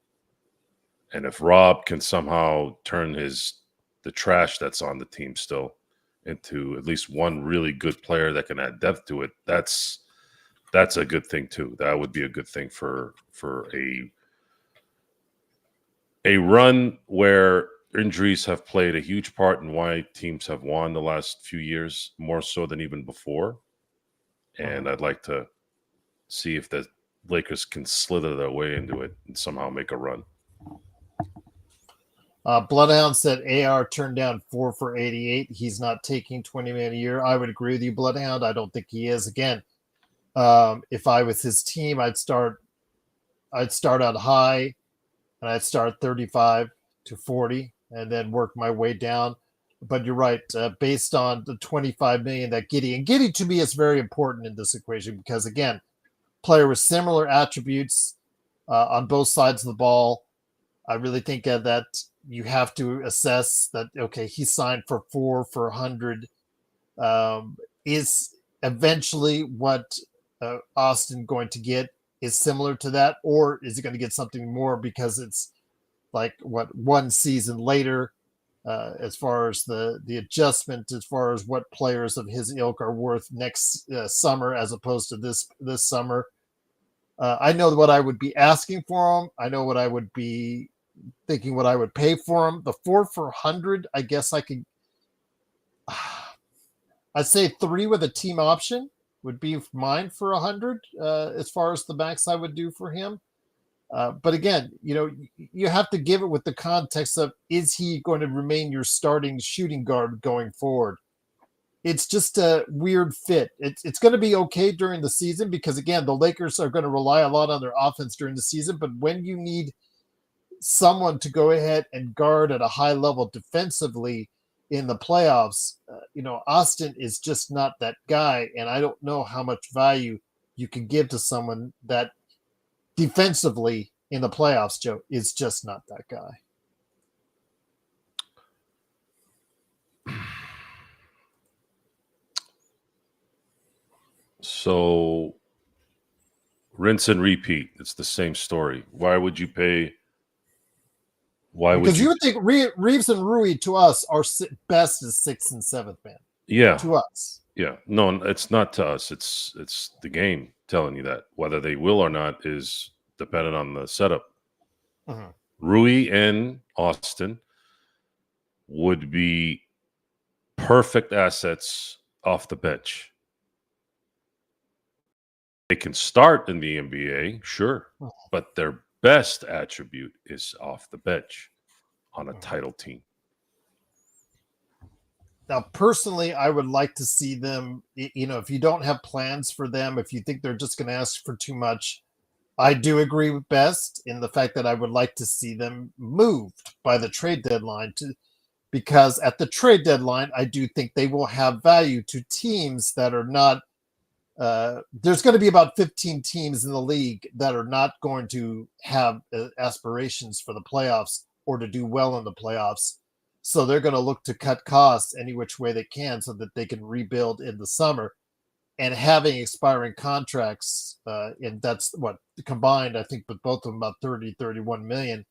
And if Rob can somehow turn the trash that's on the team still into at least one really good player that can add depth to it, that's a good thing too. That would be a good thing for a run where injuries have played a huge part in why teams have won the last few years, more so than even before. And I'd like to see if the Lakers can slither their way into it and somehow make a run. Bloodhound said AR turned down 4 for 88. He's not taking 20 million a year. I would agree with you, Bloodhound. I don't think he is. Again, if I was his team, I'd start out high, and I'd start 35 to 40, and then work my way down. But you're right. Based on the 25 million that Giddey to me is very important in this equation because again, player with similar attributes on both sides of the ball. I really think that you have to assess that, okay, he signed for 4 for 100. Is eventually what Austin going to get is similar to that, or is he going to get something more because it's like one season later as far as the adjustment, as far as what players of his ilk are worth next summer as opposed to this summer. I know what I would be asking for him. I know what I would be thinking what I would pay for him. The 4 for 100, I guess I could. I'd say 3 with a team option would be mine for 100 as far as the max I would do for him. But again, you have to give it with the context of, is he going to remain your starting shooting guard going forward? It's just a weird fit. It's going to be okay during the season because, again, the Lakers are going to rely a lot on their offense during the season. But when you need someone to go ahead and guard at a high level defensively in the playoffs, Austin is just not that guy. And I don't know how much value you can give to someone that defensively in the playoffs, Joe, is just not that guy. So rinse and repeat. It's the same story. Why would you pay? Because you would think Reaves and Rui to us are best as 6th and 7th man. Yeah. To us. Yeah. No, it's not to us. It's the game telling you that. Whether they will or not is dependent on the setup. Uh-huh. Rui and Austin would be perfect assets off the bench. They can start in the NBA, sure, but their best attribute is off the bench on a title team. Now, personally, I would like to see them, if you don't have plans for them, if you think they're just going to ask for too much, I do agree with Best in the fact that I would like to see them moved by the trade deadline because at the trade deadline, I do think they will have value to teams that are not. There's going to be about 15 teams in the league that are not going to have aspirations for the playoffs or to do well in the playoffs. So they're going to look to cut costs any which way they can so that they can rebuild in the summer. And having expiring contracts, and that's what combined, I think, with both of them about 30, 31 million.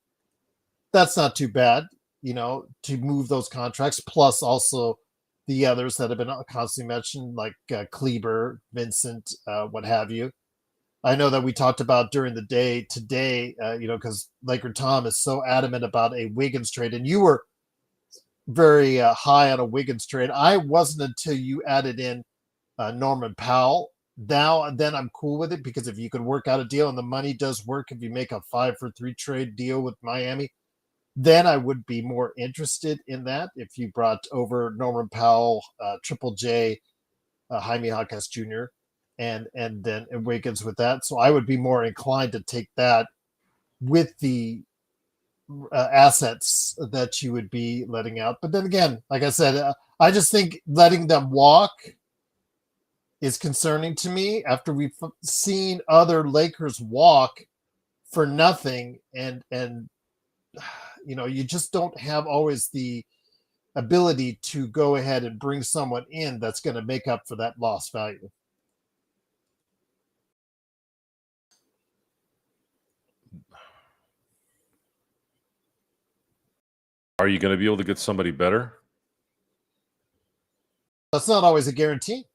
That's not too bad, to move those contracts, plus also the others that have been constantly mentioned, like Kleber, Vincent, what have you. I know that we talked about during the day today, because Laker Tom is so adamant about a Wiggins trade, and you were very high on a Wiggins trade. I wasn't until you added in Norman Powell. Now and then I'm cool with it because if you can work out a deal and the money does work, if you make a 5 for 3 trade deal with Miami, then I would be more interested in that. If you brought over Norman Powell, Triple J, Jaime Jaquez Jr., and then Wiggins with that, so I would be more inclined to take that with the assets that you would be letting out. But then again, like I said, I just think letting them walk is concerning to me after we've seen other Lakers walk for nothing, and you just don't have always the ability to go ahead and bring someone in that's going to make up for that lost value. Are you going to be able to get somebody better? That's not always a guarantee.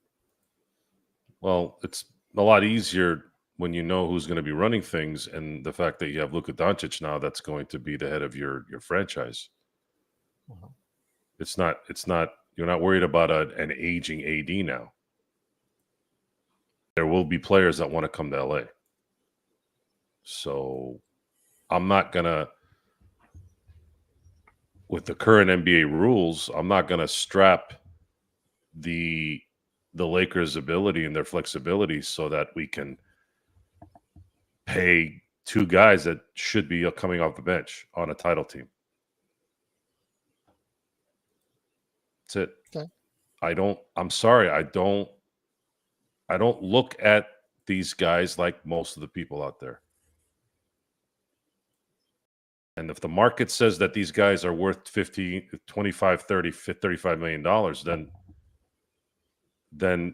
Well, it's a lot easier when you know who's going to be running things, and the fact that you have Luka Doncic now, that's going to be the head of your franchise. Mhm. It's not. You're not worried about an aging AD now. There will be players that want to come to LA. So I'm not gonna, with the current NBA rules, I'm not gonna strap the Lakers' ability and their flexibility so that we can pay two guys that should be coming off the bench on a title team. That's it. Okay. I'm sorry, I don't look at these guys like most of the people out there. And if the market says that these guys are worth 50, 25, 30, 35 million dollars, then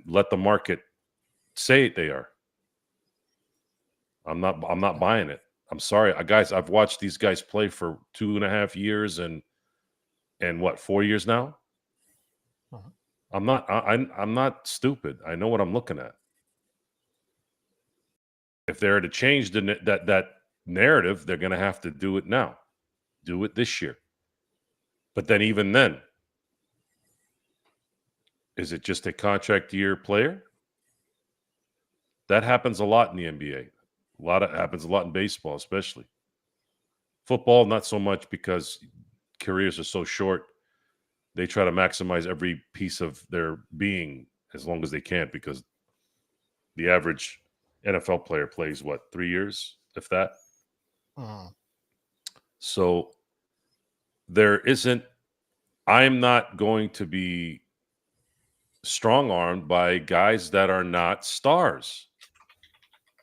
let the market say they are. I'm not buying it. I'm sorry, guys. I've watched these guys play for 2.5 years and what, 4 years now. Uh-huh. I'm not stupid. I know what I'm looking at. If they're to change that narrative, they're going to have to do it now. Do it this year. But then, even then, is it just a contract year player? That happens a lot in the NBA. Happens a lot in baseball, especially. Football, not so much, because careers are so short. They try to maximize every piece of their being as long as they can, because the average NFL player plays, what, 3 years, if that? Uh-huh. So I'm not going to be strong-armed by guys that are not stars.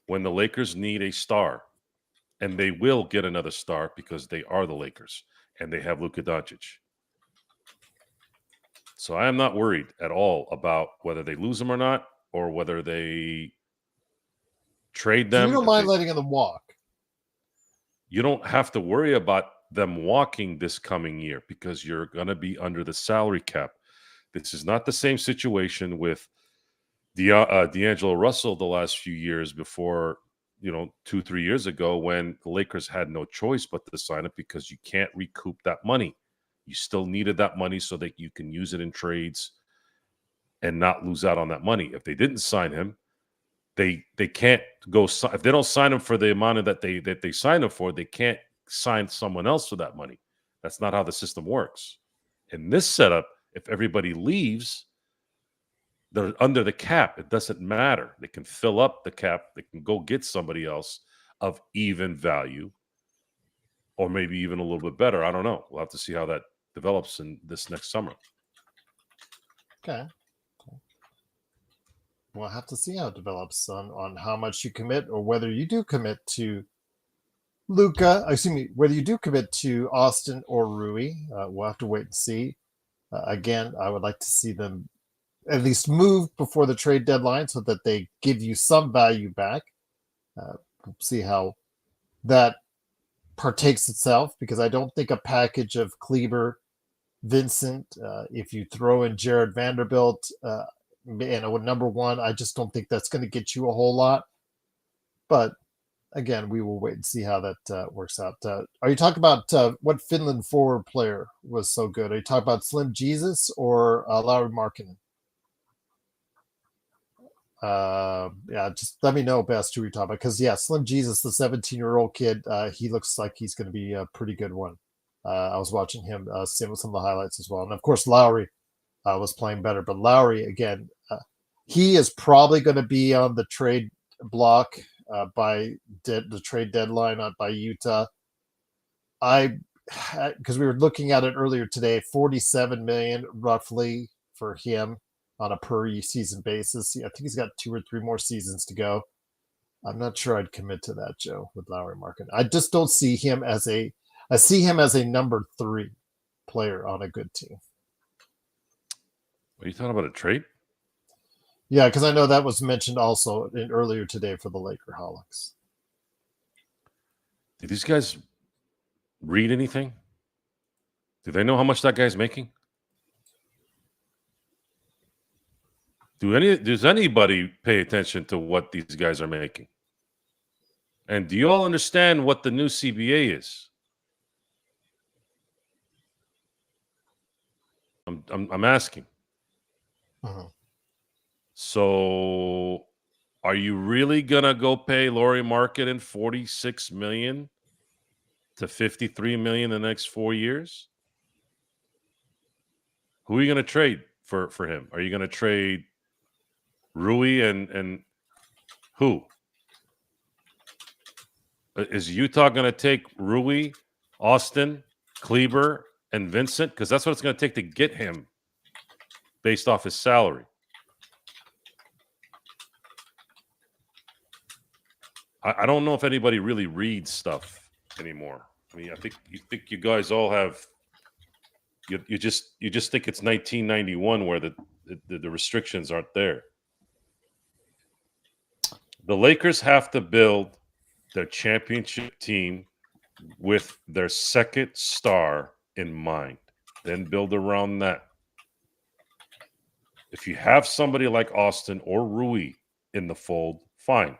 When the Lakers need a star, and they will get another star because they are the Lakers and they have Luka Doncic. So I am not worried at all about whether they lose him or not, or whether they trade So them. you don't mind letting them walk? You don't have to worry about them walking this coming year because you're going to be under the salary cap. This is not the same situation with D'Angelo Russell the last few years before, 2-3 years ago, when the Lakers had no choice but to sign it because you can't recoup that money. You still needed that money so that you can use it in trades and not lose out on that money. If they didn't sign him, they can't go. If they don't sign him for the amount that they signed him for, they can't sign someone else for that money. That's not how the system works. In this setup, if everybody leaves, they're under the cap. It doesn't matter. They can fill up the cap. They can go get somebody else of even value, or maybe even a little bit better. I don't know. We'll have to see how that develops in this next summer. Okay. We'll have to see how it develops on how much you commit, or whether you do commit to Luka. Excuse me, whether you do commit to Austin or Rui. We'll have to wait and see. Again, I would like to see them at least move before the trade deadline so that they give you some value back. We'll see how that partakes itself, because I don't think a package of Kleber, Vincent, if you throw in Jared Vanderbilt, and number one, I just don't think that's going to get you a whole lot. But again, we will wait and see how that works out. Are you talking about what Finland forward player was so good? Are you talking about Slim Jesus or Lauri Markkinen? Yeah, just let me know best who you're talking about, because Slim Jesus, the 17-year-old kid, he looks like he's going to be a pretty good one. I was watching him some of the highlights as well, and of course Lowry was playing better. But Lowry again, he is probably going to be on the trade block by the trade deadline by Utah. Because we were looking at it earlier today, 47 million roughly for him on a per season basis. I think he's got 2 or 3 more seasons to go. I'm not sure I'd commit to that, Joe, with Lowry Market. I just don't see him as I see him as a number 3 player on a good team. Are you talking about a trade? Yeah, because I know that was mentioned also earlier today for the Lakerholics. Did these guys read anything? Do they know how much that guy's making? Does anybody pay attention to what these guys are making? And do you all understand what the new CBA is? I'm asking. Uh-huh. So, are you really gonna go pay Lauri Markkanen $46 million to $53 million in the next 4 years? Who are you gonna trade for him? Are you gonna trade Rui and who? Is Utah gonna take Rui, Austin, Kleber, and Vincent? Because that's what it's gonna take to get him based off his salary. I don't know if anybody really reads stuff anymore. I mean, I think you guys all have you just think it's 1991 where the restrictions aren't there. The Lakers have to build their championship team with their second star in mind, then build around that. If you have somebody like Austin or Rui in the fold, fine.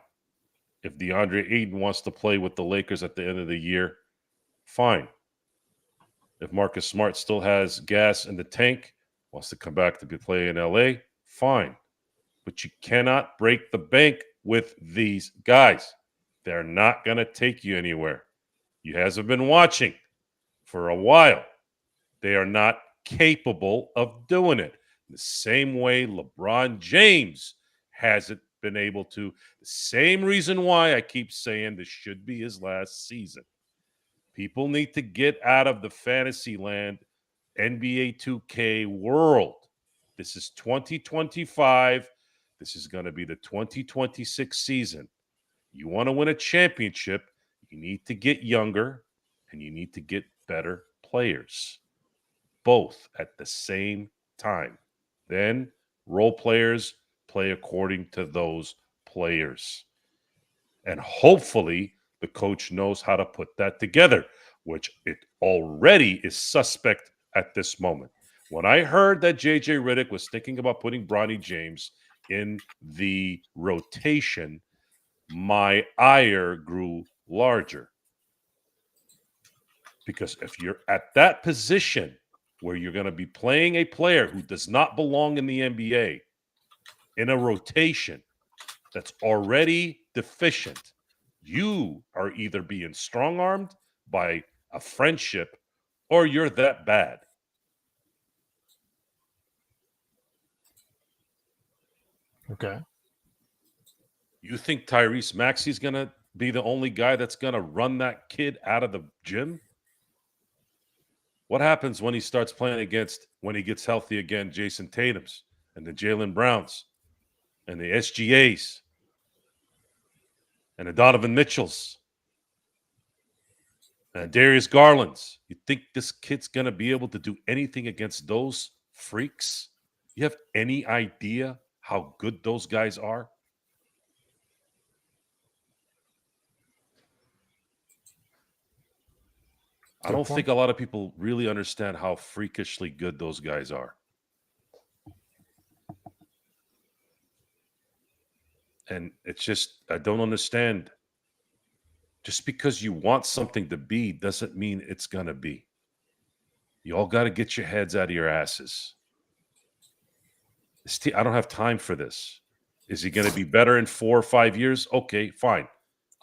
If DeAndre Ayton wants to play with the Lakers at the end of the year, fine. If Marcus Smart still has gas in the tank, wants to come back to play in LA, fine. But you cannot break the bank with these guys. They're not going to take you anywhere. You guys have been watching for a while. They are not capable of doing it. The same way LeBron James hasn't been able to. The same reason why I keep saying this should be his last season. People need to get out of the fantasy land NBA 2K world. This is 2025. This is going to be the 2026 season. You want to win a championship, you need to get younger and you need to get better players, both at the same time. Then role players play according to those players. And hopefully the coach knows how to put that together, which it already is suspect at this moment. When I heard that JJ Redick was thinking about putting Bronny James in the rotation, my ire grew larger. Because if you're at that position where you're going to be playing a player who does not belong in the NBA in a rotation that's already deficient, you are either being strong-armed by a friendship or you're that bad. Okay. You think Tyrese Maxey's going to be the only guy that's going to run that kid out of the gym? What happens when he starts playing against, when he gets healthy again, Jason Tatum's and the Jaylen Browns and the SGAs and the Donovan Mitchells and Darius Garlands? You think this kid's going to be able to do anything against those freaks? You have any idea how good those guys are? I don't think a lot of people really understand how freakishly good those guys are. And it's just, I don't understand. Just because you want something to be doesn't mean it's going to be. You all got to get your heads out of your asses. I don't have time for this. Is he going to be better in 4 or 5 years? Okay, fine.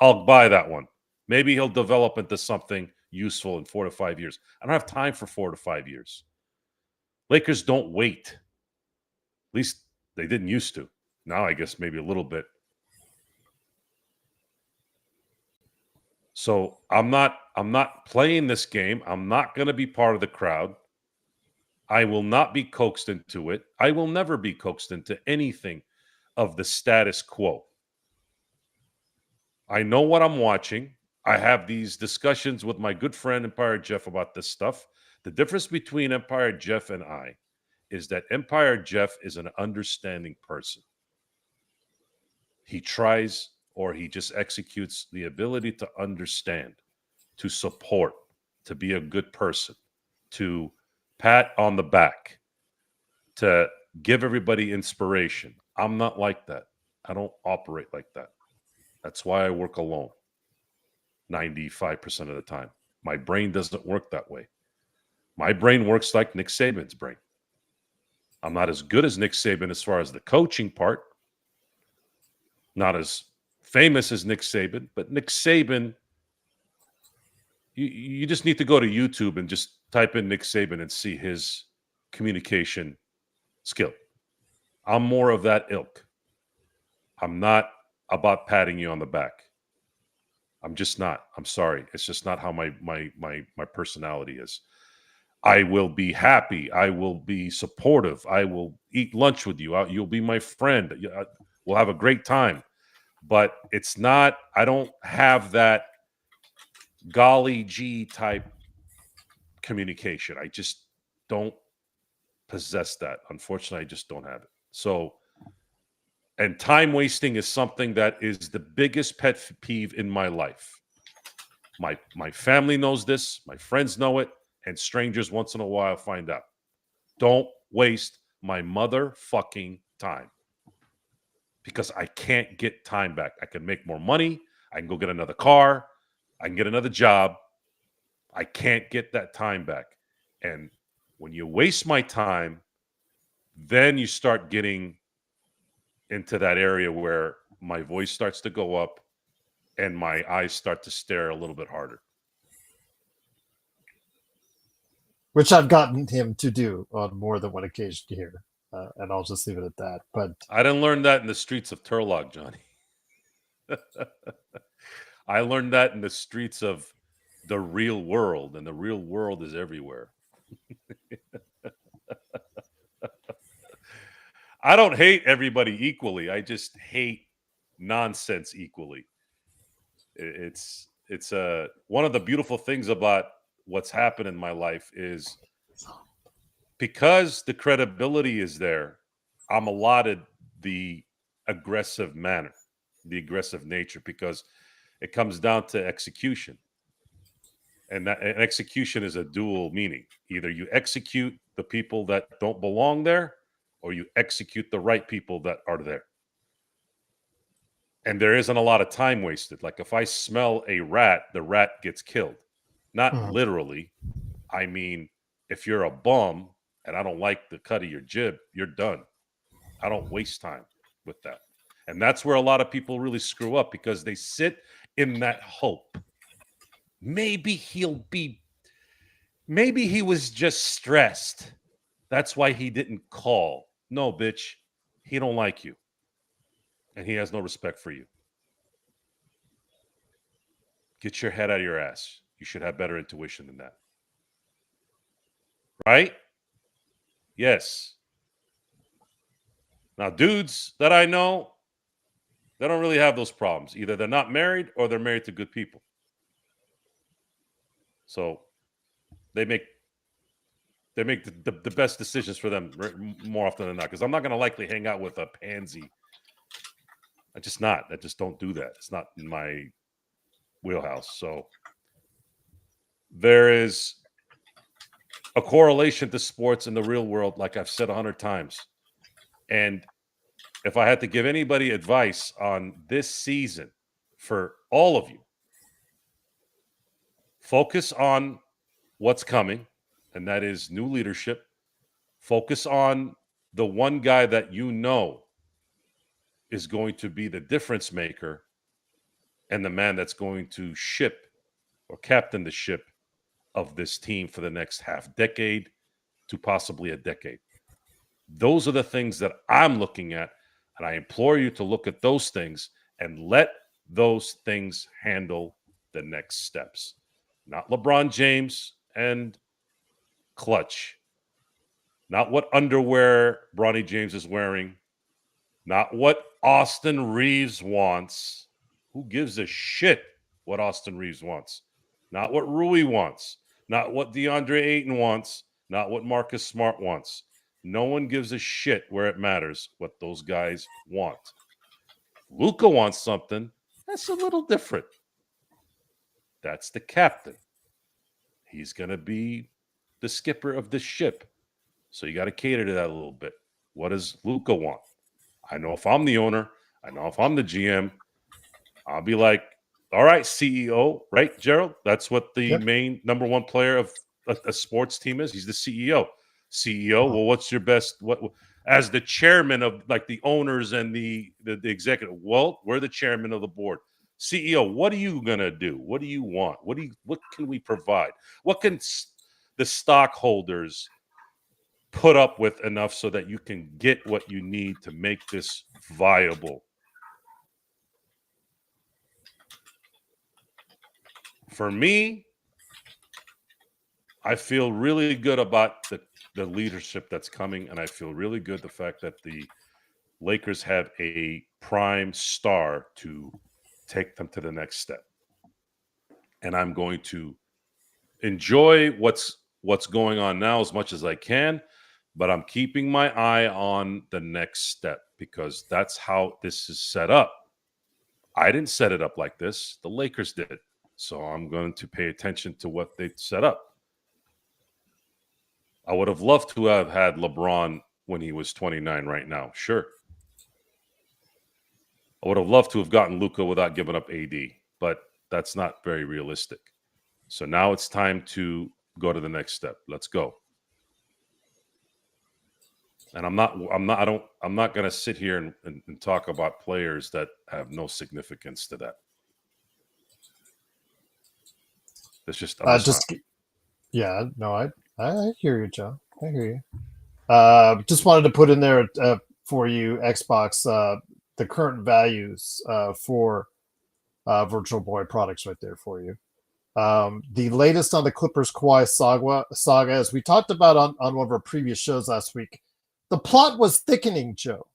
I'll buy that one. Maybe he'll develop into something useful in 4 to 5 years. I don't have time for 4 to 5 years. Lakers don't wait. At least they didn't used to. Now I guess maybe a little bit. So I'm not playing this game. I'm not going to be part of the crowd. I will not be coaxed into it. I will never be coaxed into anything of the status quo. I know what I'm watching. I have these discussions with my good friend Empire Jeff about this stuff. The difference between Empire Jeff and I is that Empire Jeff is an understanding person. He tries, or he just executes the ability to understand, to support, to be a good person, to pat on the back, to give everybody inspiration. I'm not like that. I don't operate like that. That's why I work alone 95% of the time. My brain doesn't work that way. My brain works like Nick Saban's brain. I'm not as good as Nick Saban as far as the coaching part. Not as famous as Nick Saban, but Nick Saban, you just need to go to YouTube and just type in Nick Saban and see his communication skill. I'm more of that ilk. I'm not about patting you on the back. I'm just not. I'm sorry. It's just not how my personality is. I will be happy. I will be supportive. I will eat lunch with you. You'll be my friend. We'll have a great time. But it's not, I don't have that golly gee type communication. I just don't possess that. Unfortunately, I just don't have it. So, and time wasting is something that is the biggest pet peeve in my life. My family knows this, my friends know it, and strangers once in a while find out. Don't waste my motherfucking time. Because I can't get time back. I can make more money. I can go get another car. I can get another job. I can't get that time back. And when you waste my time, then you start getting into that area where my voice starts to go up and my eyes start to stare a little bit harder. Which I've gotten him to do on more than one occasion here. And I'll just leave it at that. But I didn't learn that in the streets of Turlock, Johnny. I learned that in the streets of the real world, and the real world is everywhere. I don't hate everybody equally. I just hate nonsense equally. It's one of the beautiful things about what's happened in my life is because the credibility is there, I'm allotted the aggressive manner, the aggressive nature, because it comes down to execution. And execution is a dual meaning. Either you execute the people that don't belong there, or you execute the right people that are there. And there isn't a lot of time wasted. Like if I smell a rat, the rat gets killed. Not literally. I mean, if you're a bum and I don't like the cut of your jib, you're done. I don't waste time with that. And that's where a lot of people really screw up, because they sit in that hope. Maybe he was just stressed. That's why he didn't call. No, bitch, he don't like you. And he has no respect for you. Get your head out of your ass. You should have better intuition than that. Right? Yes. Now, dudes that I know, they don't really have those problems. Either they're not married or they're married to good people. So they make the best decisions for them more often than not. Because I'm not going to likely hang out with a pansy. I just don't do that. It's not in my wheelhouse. So there is a correlation to sports in the real world, like I've said 100 times. And if I had to give anybody advice on this season for all of you, focus on what's coming, and that is new leadership. Focus on the one guy that you know is going to be the difference maker and the man that's going to ship or captain the ship of this team for the next half decade to possibly a decade. Those are the things that I'm looking at, and I implore you to look at those things and let those things handle the next steps. Not LeBron James and clutch. Not what underwear Bronny James is wearing. Not what Austin Reaves wants. Who gives a shit what Austin Reaves wants? Not what Rui wants. Not what DeAndre Ayton wants. Not what Marcus Smart wants. No one gives a shit where it matters what those guys want. Luka wants something. That's a little different. That's the captain. He's going to be the skipper of the ship. So you got to cater to that a little bit. What does Luka want? I know if I'm the owner, I know if I'm the GM, I'll be like, all right, CEO, right, Gerald? That's what the main number one player of a sports team is. He's the CEO. CEO, well, what's your best? What as the chairman of like the owners and the executive? Well, we're the chairman of the board. CEO, what are you gonna do? What do you want? What can we provide? What can the stockholders put up with enough so that you can get what you need to make this viable? For me, I feel really good about the leadership that's coming, and I feel really good the fact that the Lakers have a prime star to take them to the next step. And I'm going to enjoy what's going on now as much as I can, but I'm keeping my eye on the next step because that's how this is set up. I didn't set it up like this. The Lakers did. So I'm going to pay attention to what they set up. I would have loved to have had LeBron when he was 29 right now. Sure. I would have loved to have gotten Luka without giving up AD, but that's not very realistic. So now it's time to go to the next step. Let's go. And I'm not going to sit here and talk about players that have no significance to that. It's just, yeah, no, I hear you, Joe. I hear you. Just wanted to put in there for you, Xbox, the current values for Virtual Boy products right there for you. The latest on the Clippers Kawhi saga, as we talked about on one of our previous shows last week, the plot was thickening, Joe,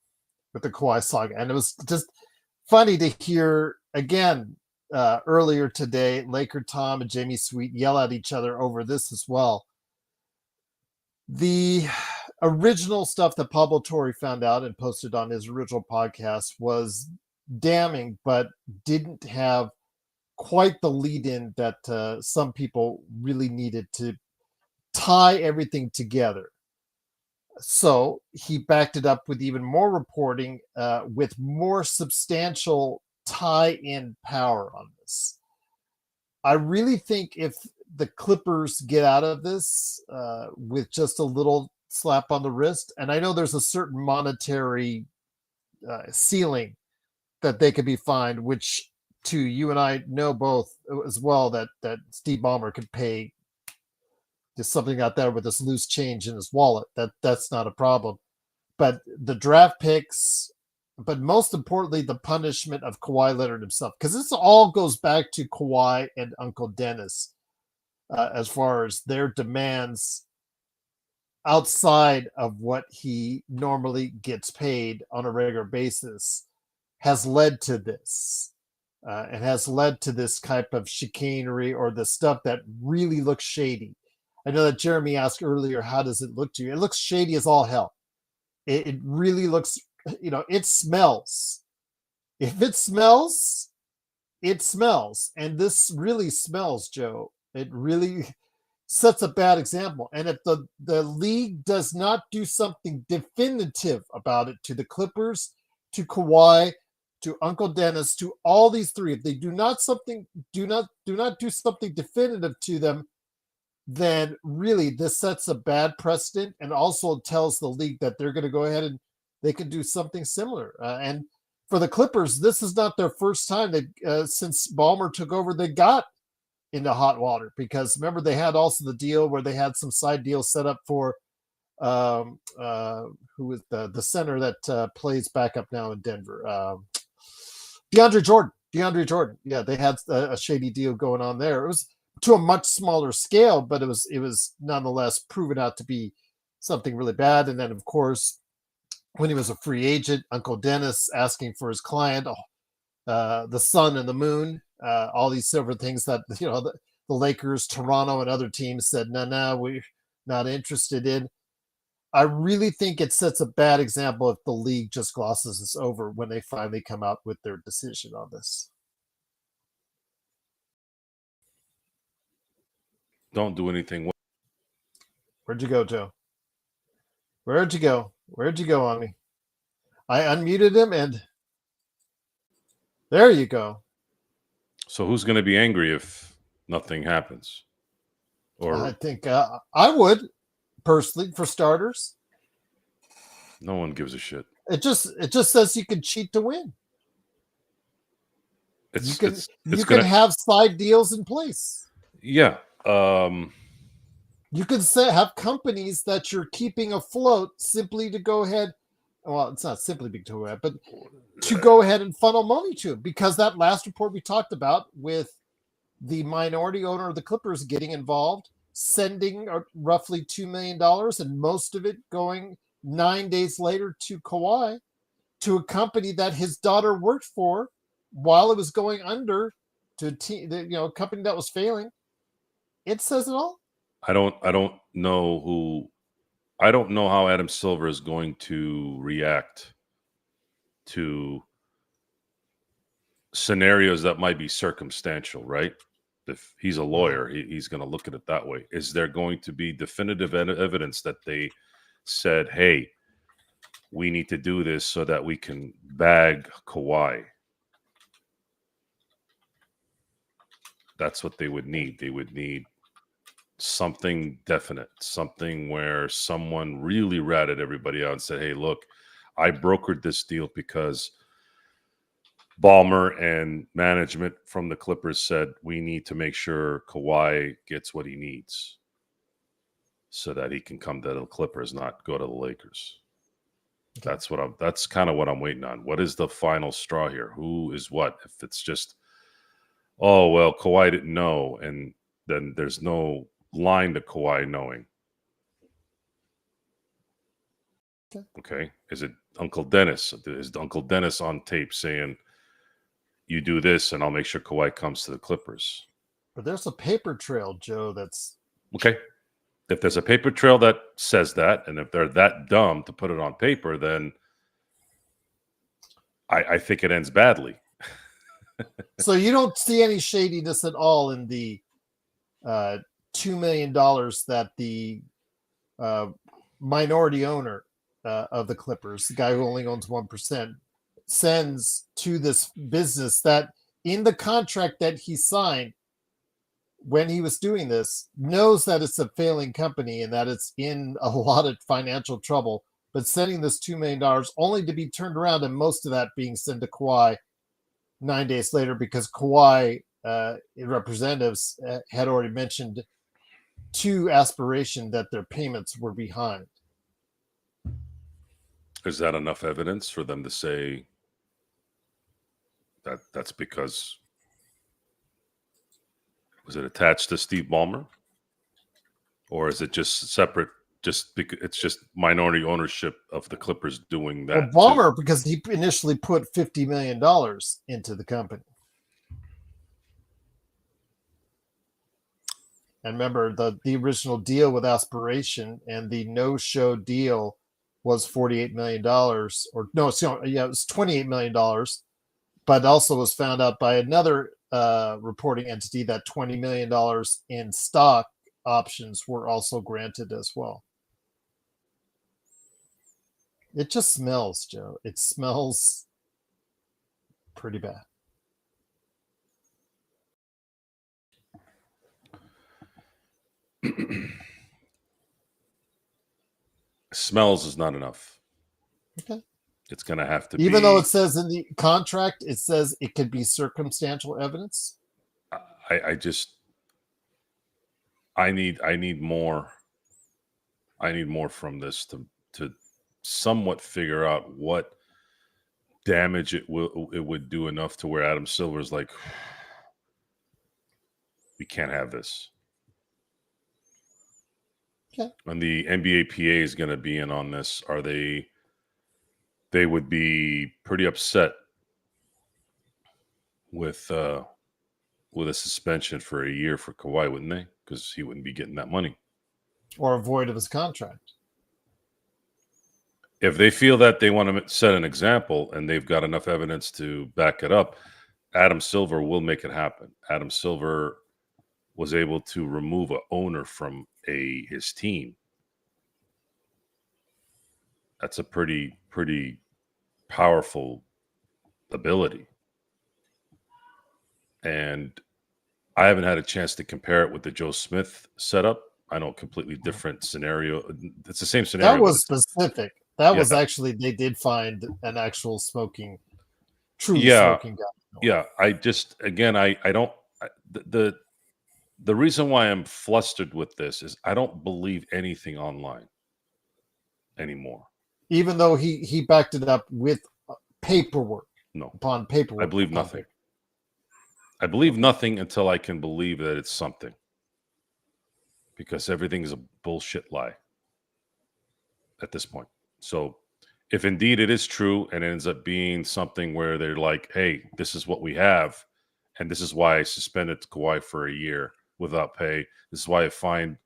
with the Kawhi saga. And it was just funny to hear, again, earlier today, Laker Tom and Jamie Sweet yell at each other over this as well. The original stuff that Pablo Torre found out and posted on his original podcast was damning, but didn't have quite the lead-in that some people really needed to tie everything together. So he backed it up with even more reporting, with more substantial tie-in power on this. I really think if the Clippers get out of this with just a little slap on the wrist, and I know there's a certain monetary ceiling that they could be fined, which to you and I know both as well that Steve Ballmer could pay just something out there with this loose change in his wallet. That's not a problem. But the draft picks, but most importantly, the punishment of Kawhi Leonard himself, because this all goes back to Kawhi and Uncle Dennis as far as their demands outside of what he normally gets paid on a regular basis has led to this. And has led to this type of chicanery or the stuff that really looks shady. I know that Jeremy asked earlier, how does it look to you? It looks shady as all hell. It really looks, it smells. If it smells, it smells. And this really smells, Joe. It really sets a bad example. And if the league does not do something definitive about it to the Clippers, to Kawhi, to Uncle Dennis, to all these three, if they do not do something definitive to them, then really this sets a bad precedent and also tells the league that they're going to go ahead and they can do something similar. And for the Clippers, this is not their first time. Since Ballmer took over, they got into hot water, because remember they had also the deal where they had some side deals set up for who is the center that plays backup now in Denver, DeAndre Jordan. Yeah, they had a shady deal going on there. It was to a much smaller scale, but it was nonetheless proven out to be something really bad. And then of course, when he was a free agent, Uncle Dennis asking for his client, the sun and the moon, all these silver things that the Lakers, Toronto, and other teams said, no, we're not interested in. I really think it sets a bad example if the league just glosses this over when they finally come out with their decision on this. Don't do anything. Where'd you go, Joe? Where'd you go? Where'd you go on me? I unmuted him, and there you go. So who's going to be angry if nothing happens? Or I think I would, personally, for starters. no one gives a shit. It just says you can cheat to win. You can have side deals in place. Yeah. You can have companies that you're keeping afloat simply to go ahead. Well, it's not simply to ahead, but to go ahead and funnel money to, because that last report we talked about with the minority owner of the Clippers getting involved, sending roughly $2 million, and most of it going 9 days later to Kawhi, to a company that his daughter worked for while it was going under, to a company that was failing. It says it all. I don't know how Adam Silver is going to react to scenarios that might be circumstantial, right? If he's a lawyer, he's going to look at it that way. Is there going to be definitive evidence that they said, hey, we need to do this so that we can bag Kawhi? That's what they would need. They would need something definite, something where someone really ratted everybody out and said, hey, look, I brokered this deal because Ballmer and management from the Clippers said we need to make sure Kawhi gets what he needs so that he can come to the Clippers, not go to the Lakers. Okay. That's kind of what I'm waiting on. What is the final straw here? Who is what? If it's just, oh, well, Kawhi didn't know, and then there's no line to Kawhi knowing. Okay. Is it Uncle Dennis? Is Uncle Dennis on tape saying, you do this and I'll make sure Kawhi comes to the Clippers? But there's a paper trail, Joe, that's... Okay. If there's a paper trail that says that, and if they're that dumb to put it on paper, then I think it ends badly. So you don't see any shadiness at all in the $2 million that the minority owner of the Clippers, the guy who only owns 1%, sends to this business that in the contract that he signed when he was doing this, knows that it's a failing company and that it's in a lot of financial trouble, but sending this $2 million only to be turned around, and most of that being sent to Kawhi 9 days later, because Kawhi representatives had already mentioned to Aspiration that their payments were behind. Is that enough evidence for them to say that that's because, was it attached to Steve Ballmer? Or is it just separate, just because it's just minority ownership of the Clippers doing that? Well, Ballmer, because he initially put $50 million into the company. And remember, the original deal with Aspiration and the no-show deal was $48 million. Or no, it was $28 million. But also was found out by another reporting entity that $20 million in stock options were also granted as well. It just smells, Joe. It smells pretty bad. Smells is not enough. Okay. It's going to have to be. Even though it says in the contract, it says it could be circumstantial evidence. I need more. I need more from this to somewhat figure out what damage it would do enough to where Adam Silver's like, we can't have this. Okay. And the NBA PA is going to be in on this. They would be pretty upset with a suspension for a year for Kawhi, wouldn't they? Because he wouldn't be getting that money. Or a void of his contract. If they feel that they want to set an example and they've got enough evidence to back it up, Adam Silver will make it happen. Adam Silver was able to remove an owner from his team. That's a pretty powerful ability. And I haven't had a chance to compare it with the Joe Smith setup. I know, completely different scenario. It's the same scenario. That was specific. That was actually, they did find an actual smoking guy. Yeah. I just, again, I don't, the reason why I'm flustered with this is I don't believe anything online anymore. Even though he backed it up with paperwork. No. Upon paperwork. I believe nothing. I believe nothing until I can believe that it's something. Because everything is a bullshit lie at this point. So if indeed it is true and it ends up being something where they're like, hey, this is what we have, and this is why I suspended Kawhi for a year without pay. This is why I fined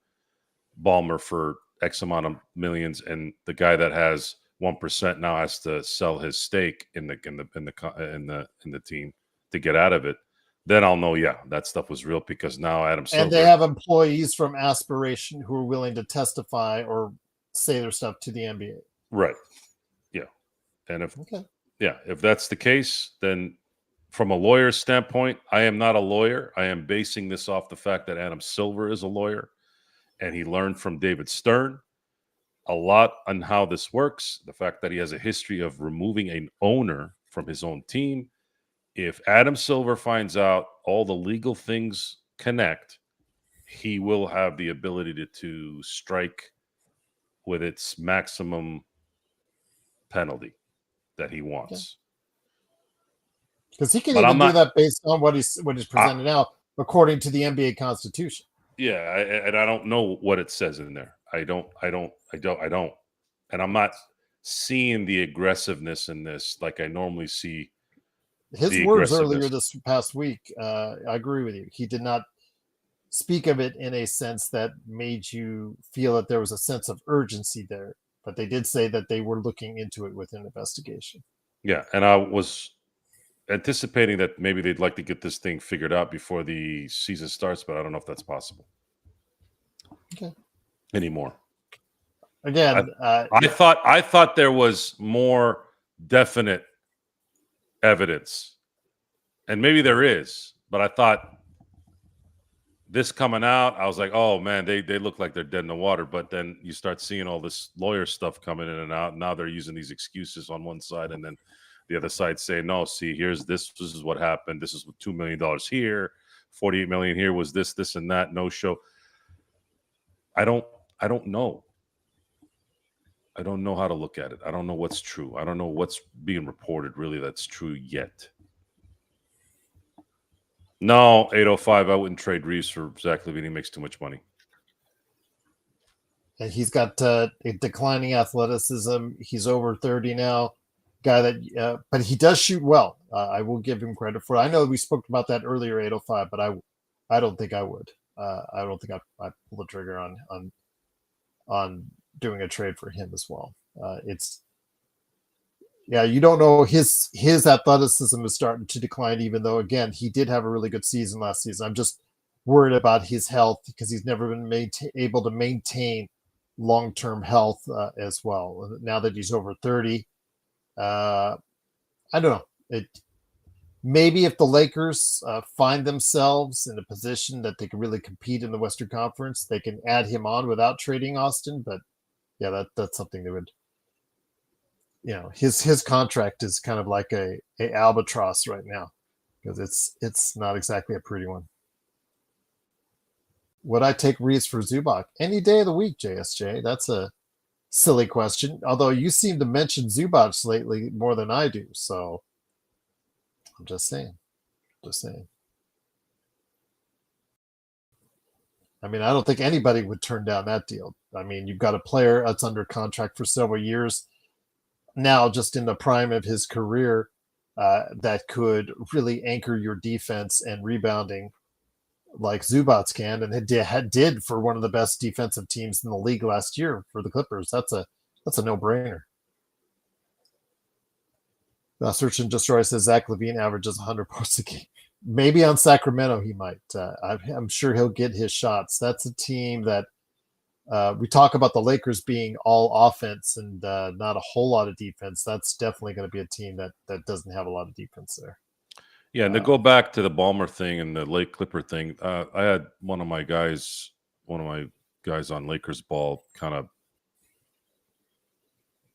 Ballmer for X amount of millions, and the guy that has 1% now has to sell his stake in the team to get out of it. Then I'll know, yeah, that stuff was real, because now Adam Silver... And they have employees from Aspiration who are willing to testify or say their stuff to the NBA. Right. Yeah. And if that's the case, then from a lawyer's standpoint, I am not a lawyer. I am basing this off the fact that Adam Silver is a lawyer, and he learned from David Stern a lot on how this works. The fact that he has a history of removing an owner from his own team. If Adam Silver finds out all the legal things connect, he will have the ability to strike with its maximum penalty that he wants. Because he can even do that based on what he's presented now, according to the NBA Constitution. Yeah, and I don't know what it says in there. I don't. And I'm not seeing the aggressiveness in this like I normally see. His words earlier this past week, I agree with you. He did not speak of it in a sense that made you feel that there was a sense of urgency there. But they did say that they were looking into it with an investigation. Yeah, and I was anticipating that maybe they'd like to get this thing figured out before the season starts, but I don't know if that's possible. Okay. Anymore. Again, I thought there was more definite evidence, and maybe there is, but I thought this coming out, I was like, oh man, they look like they're dead in the water. But then you start seeing all this lawyer stuff coming in and out. Now they're using these excuses on one side, and then the other side saying, no, see, here's this is what happened. This is $2 million here, $48 million here was this and that, no show. I don't know. I don't know how to look at it. I don't know what's true. I don't know what's being reported really that's true yet. No, 805, I wouldn't trade Reaves for Zach LaVine. He makes too much money. And he's got a declining athleticism. He's over 30 now. Guy that, but he does shoot well. I will give him credit for it. I know we spoke about that earlier, 805, but I don't think I would. I don't think I'd pull the trigger on doing a trade for him as well. You don't know, his athleticism is starting to decline, even though, again, he did have a really good season last season. I'm just worried about his health because he's never been able to maintain long-term health as well. Now that he's over 30, I don't know. Maybe if the Lakers find themselves in a position that they can really compete in the Western Conference, they can add him on without trading Austin. But yeah, that's something that would, his contract is kind of like a albatross right now because it's not exactly a pretty one. Would I take Reaves for Zubac any day of the week, JSJ? That's a silly question. Although you seem to mention Zubac lately more than I do, so I'm just saying. Just saying. I mean, I don't think anybody would turn down that deal. I mean, you've got a player that's under contract for several years now, just in the prime of his career, that could really anchor your defense and rebounding like Zubats can, and it did for one of the best defensive teams in the league last year for the Clippers. That's a no-brainer. Search and Destroy says Zach LaVine averages 100 points a game. Maybe on Sacramento he might. I'm sure he'll get his shots. That's a team that we talk about the Lakers being all offense and not a whole lot of defense. That's definitely going to be a team that doesn't have a lot of defense there. Yeah, and to go back to the Ballmer thing and the Lake Clipper thing, I had one of my guys on Lakers Ball kind of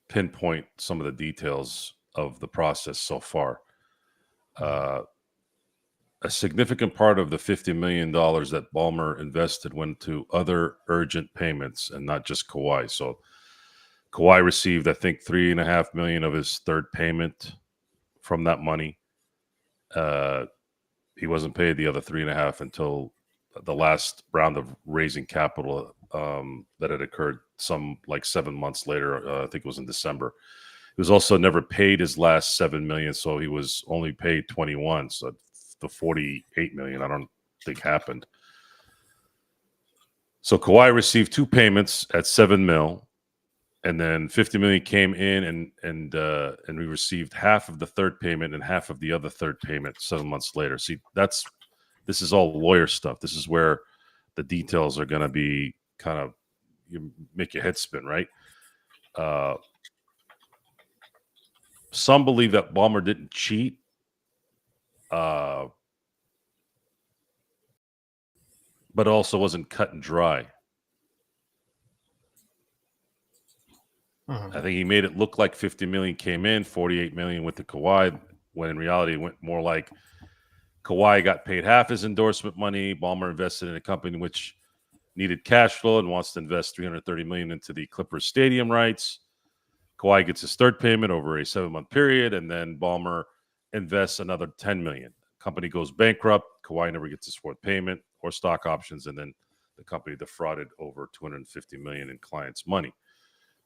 pinpoint some of the details of the process so far. A significant part of the $50 million that Ballmer invested went to other urgent payments and not just Kawhi. So Kawhi received, I think, $3.5 million of his third payment from that money. He wasn't paid the other 3.5 until the last round of raising capital that had occurred some like 7 months later. I think it was in December. He was also never paid his last $7 million, so he was only paid 21. So the 48 million, I don't think happened. So Kawhi received 2 payments at $7 million, and then 50 million came in, and we received half of the third payment and half of the other third payment 7 months later. See, this is all lawyer stuff. This is where the details are going to be kind of, you make your head spin, right? Some believe that Ballmer didn't cheat. But also wasn't cut and dry. I think he made it look like 50 million came in, 48 million with the Kawhi, when in reality it went more like Kawhi got paid half his endorsement money. Ballmer invested in a company which needed cash flow and wants to invest 330 million into the Clippers stadium rights. Kawhi gets his third payment over a 7-month period, and then Ballmer invests another 10 million. Company goes bankrupt. Kawhi never gets his fourth payment or stock options, and then the company defrauded over 250 million in clients' money.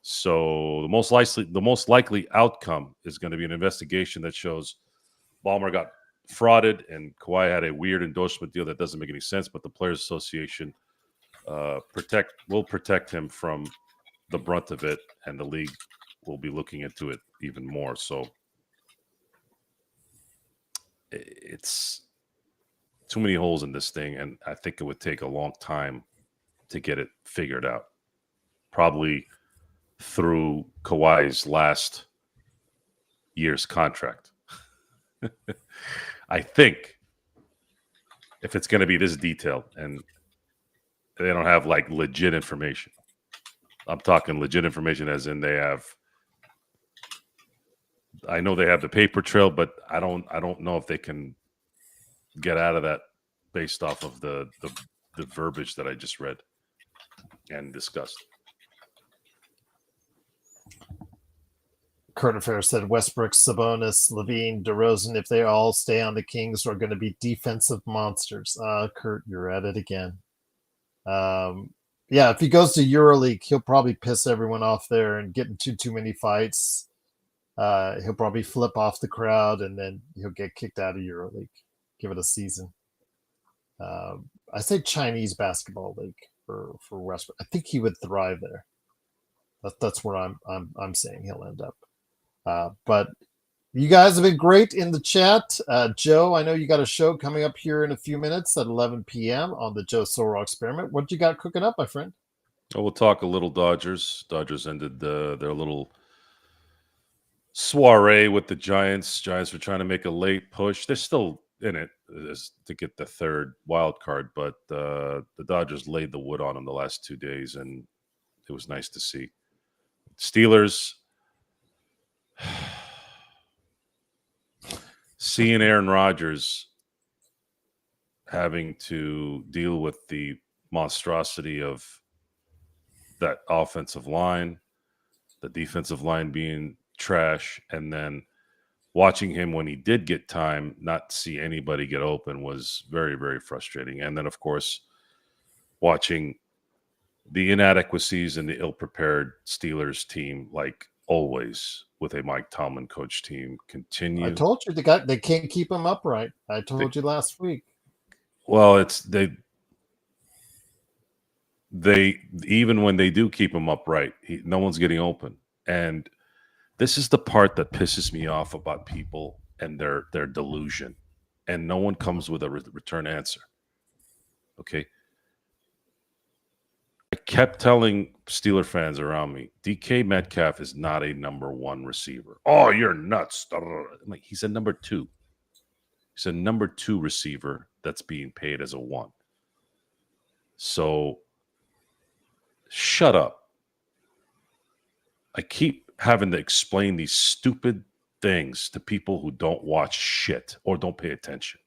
So the most likely outcome is going to be an investigation that shows Ballmer got frauded and Kawhi had a weird endorsement deal that doesn't make any sense, but the Players Association will protect him from the brunt of it, and the league will be looking into it even more. So it's too many holes in this thing, and I think it would take a long time to get it figured out. Probably through Kawhi's last year's contract. I think if it's going to be this detailed and they don't have like legit information. I'm talking legit information as in I know they have the paper trail, but I don't know if they can get out of that based off of the verbiage that I just read and discussed. Current Affairs said Westbrook, Sabonis, Levine, DeRozan, if they all stay on the Kings, are going to be defensive monsters. Kurt, you're at it again. Yeah, if he goes to EuroLeague, he'll probably piss everyone off there and get into too many fights. He'll probably flip off the crowd, and then he'll get kicked out of EuroLeague. Give it a season. I say Chinese basketball league for Westbrook. I think he would thrive there. That's where I'm saying he'll end up. But you guys have been great in the chat. Joe, I know you got a show coming up here in a few minutes at 11 p.m. on the Joe Sorrell Experiment. What you got cooking up, my friend? Oh, we'll talk a little Dodgers. Dodgers ended their little soiree with the Giants. Giants were trying to make a late push. They're still in it to get the third wild card, but the Dodgers laid the wood on them the last 2 days, and it was nice to see. Steelers, seeing Aaron Rodgers having to deal with the monstrosity of that offensive line, the defensive line being trash, and then watching him when he did get time, not see anybody get open was very, very frustrating. And then, of course, watching the inadequacies in the ill-prepared Steelers team, like always with a Mike Tomlin coach team, continue. I told you they can't keep him upright. I told you last week. Well, it's they even when they do keep him upright, no one's getting open. And this is the part that pisses me off about people and their delusion. And no one comes with a return answer. Okay. I kept telling Steeler fans around me, DK Metcalf is not a number one receiver. Oh, you're nuts. I'm like, he's a number two. He's a number two receiver that's being paid as a one. So shut up. I keep having to explain these stupid things to people who don't watch shit or don't pay attention.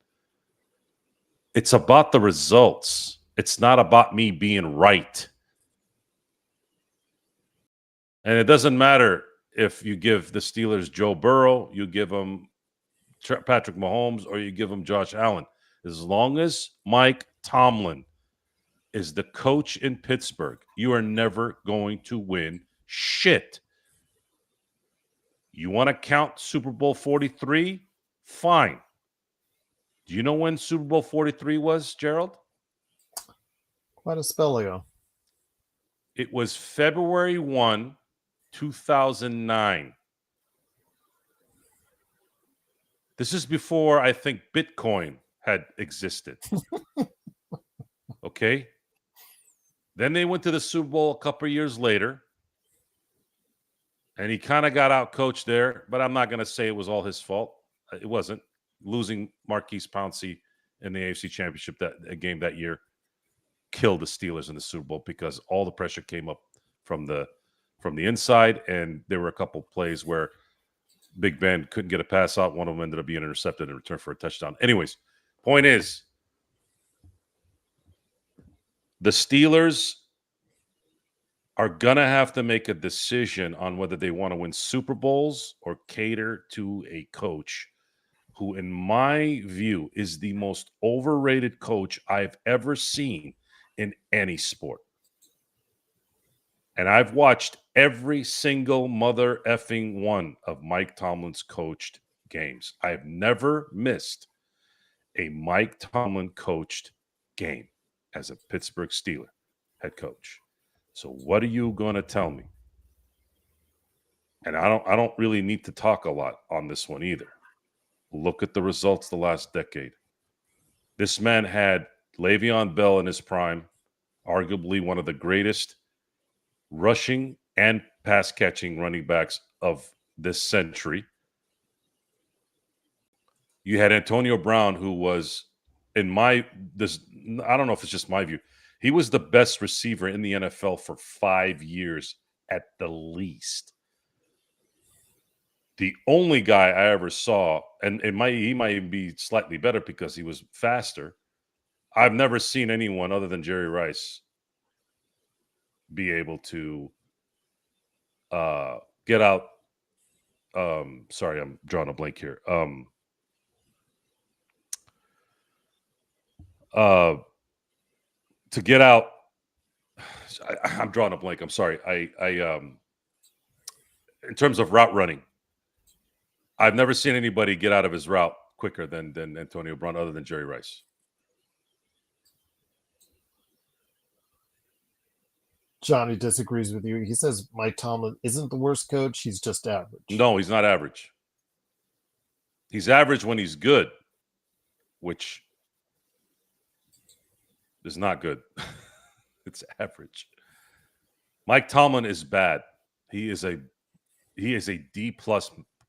It's about the results. It's not about me being right. And it doesn't matter if you give the Steelers Joe Burrow, you give them Patrick Mahomes, or you give them Josh Allen. As long as Mike Tomlin is the coach in Pittsburgh, you are never going to win shit. You want to count Super Bowl 43? Fine. Do you know when Super Bowl 43 was, Gerald? Quite a spell ago. It was February 1, 2009. This is before I think Bitcoin had existed. Okay? Then they went to the Super Bowl a couple of years later. And he kind of got out coached there, but I'm not going to say it was all his fault. It wasn't. Losing Marquise Pouncey in the AFC Championship game that year killed the Steelers in the Super Bowl because all the pressure came up from the inside, and there were a couple plays where Big Ben couldn't get a pass out. One of them ended up being intercepted in return for a touchdown. Anyways, point is, the Steelers are going to have to make a decision on whether they want to win Super Bowls or cater to a coach who, in my view, is the most overrated coach I've ever seen in any sport. And I've watched every single mother effing one of Mike Tomlin's coached games. I've never missed a Mike Tomlin coached game as a Pittsburgh Steeler head coach. So what are you going to tell me? And I don't really need to talk a lot on this one either. Look at the results the last decade. This man had Le'Veon Bell in his prime, arguably one of the greatest rushing and pass catching running backs of this century. You had Antonio Brown, who was I don't know if it's just my view. He was the best receiver in the NFL for 5 years at the least. The only guy I ever saw, and he might even be slightly better because he was faster. I've never seen anyone other than Jerry Rice be able to get out. Sorry, I'm drawing a blank here. To get out, I'm drawing a blank. I'm sorry. In terms of route running, I've never seen anybody get out of his route quicker than Antonio Brown, other than Jerry Rice. Johnny disagrees with you. He says Mike Tomlin isn't the worst coach. He's just average. No, he's not average. He's average when he's good, which is not good. It's average. Mike Tomlin is bad. He is a D+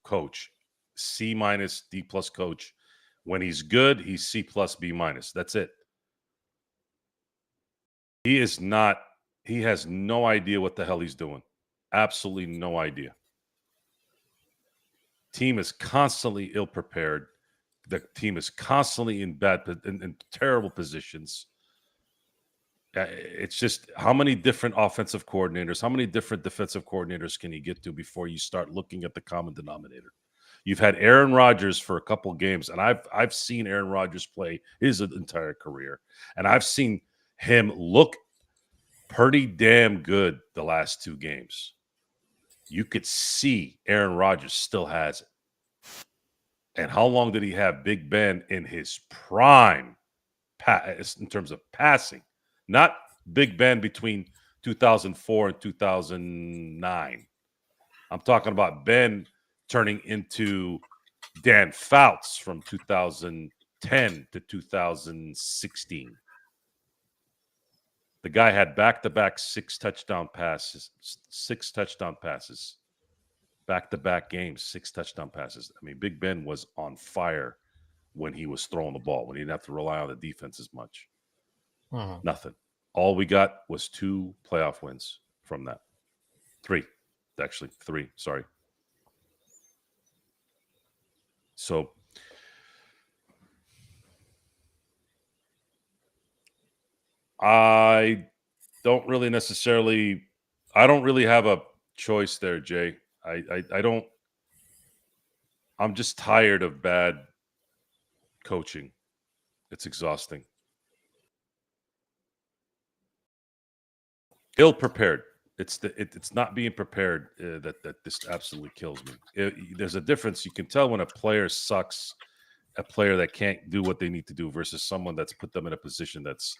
coach, C- D+ coach. When he's good, he's C+, B-. That's it. He is not. He has no idea what the hell he's doing. Absolutely no idea. Team is constantly ill-prepared. The team is constantly in terrible positions. It's just how many different offensive coordinators, how many different defensive coordinators can you get to before you start looking at the common denominator? You've had Aaron Rodgers for a couple games, and I've seen Aaron Rodgers play his entire career, and I've seen him look pretty damn good the last 2 games. You could see Aaron Rodgers still has it. And how long did he have Big Ben in his prime in terms of passing? Not Big Ben between 2004 and 2009. I'm talking about Ben turning into Dan Fouts from 2010 to 2016. The guy had back-to-back 6 touchdown passes, back-to-back games, 6 touchdown passes. I mean, Big Ben was on fire when he was throwing the ball, when he didn't have to rely on the defense as much. Nothing. All we got was 2 playoff wins from that. 3, actually. 3, sorry. So I don't really have a choice there, Jay. I don't. I'm just tired of bad coaching. It's exhausting. Ill prepared. It's not being prepared that this absolutely kills me. There's a difference. You can tell when a player sucks, a player that can't do what they need to do versus someone that's put them in a position that's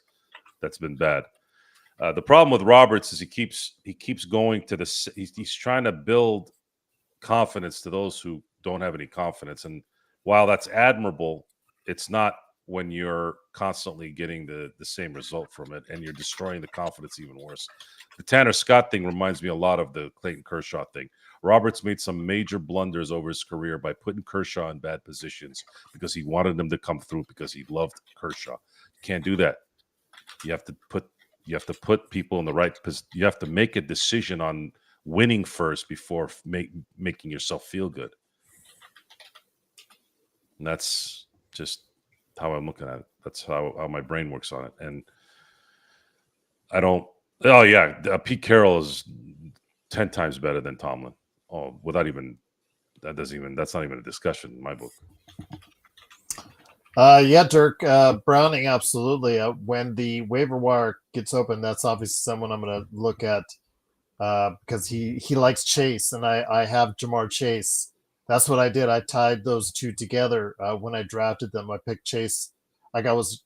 been bad. The problem with Roberts is he keeps going to he's trying to build confidence to those who don't have any confidence. And while that's admirable, it's not when you're constantly getting the same result from it and you're destroying the confidence even worse. The Tanner Scott thing reminds me a lot of the Clayton Kershaw thing. Roberts made some major blunders over his career by putting Kershaw in bad positions because he wanted him to come through because he loved Kershaw. You can't do that. You have to put people in the right position. You have to make a decision on winning first before making yourself feel good. And that's just how I'm looking at it. That's how my brain works on it. And I don't. Oh yeah, Pete Carroll is 10 times better than Tomlin. Oh, that's not even a discussion in my book. Yeah, Dirk, Browning, absolutely. When the waiver wire gets open, that's obviously someone I'm going to look at because he likes Chase, and I have Jamar Chase. That's what I did. I tied those 2 together when I drafted them. I picked Chase. I was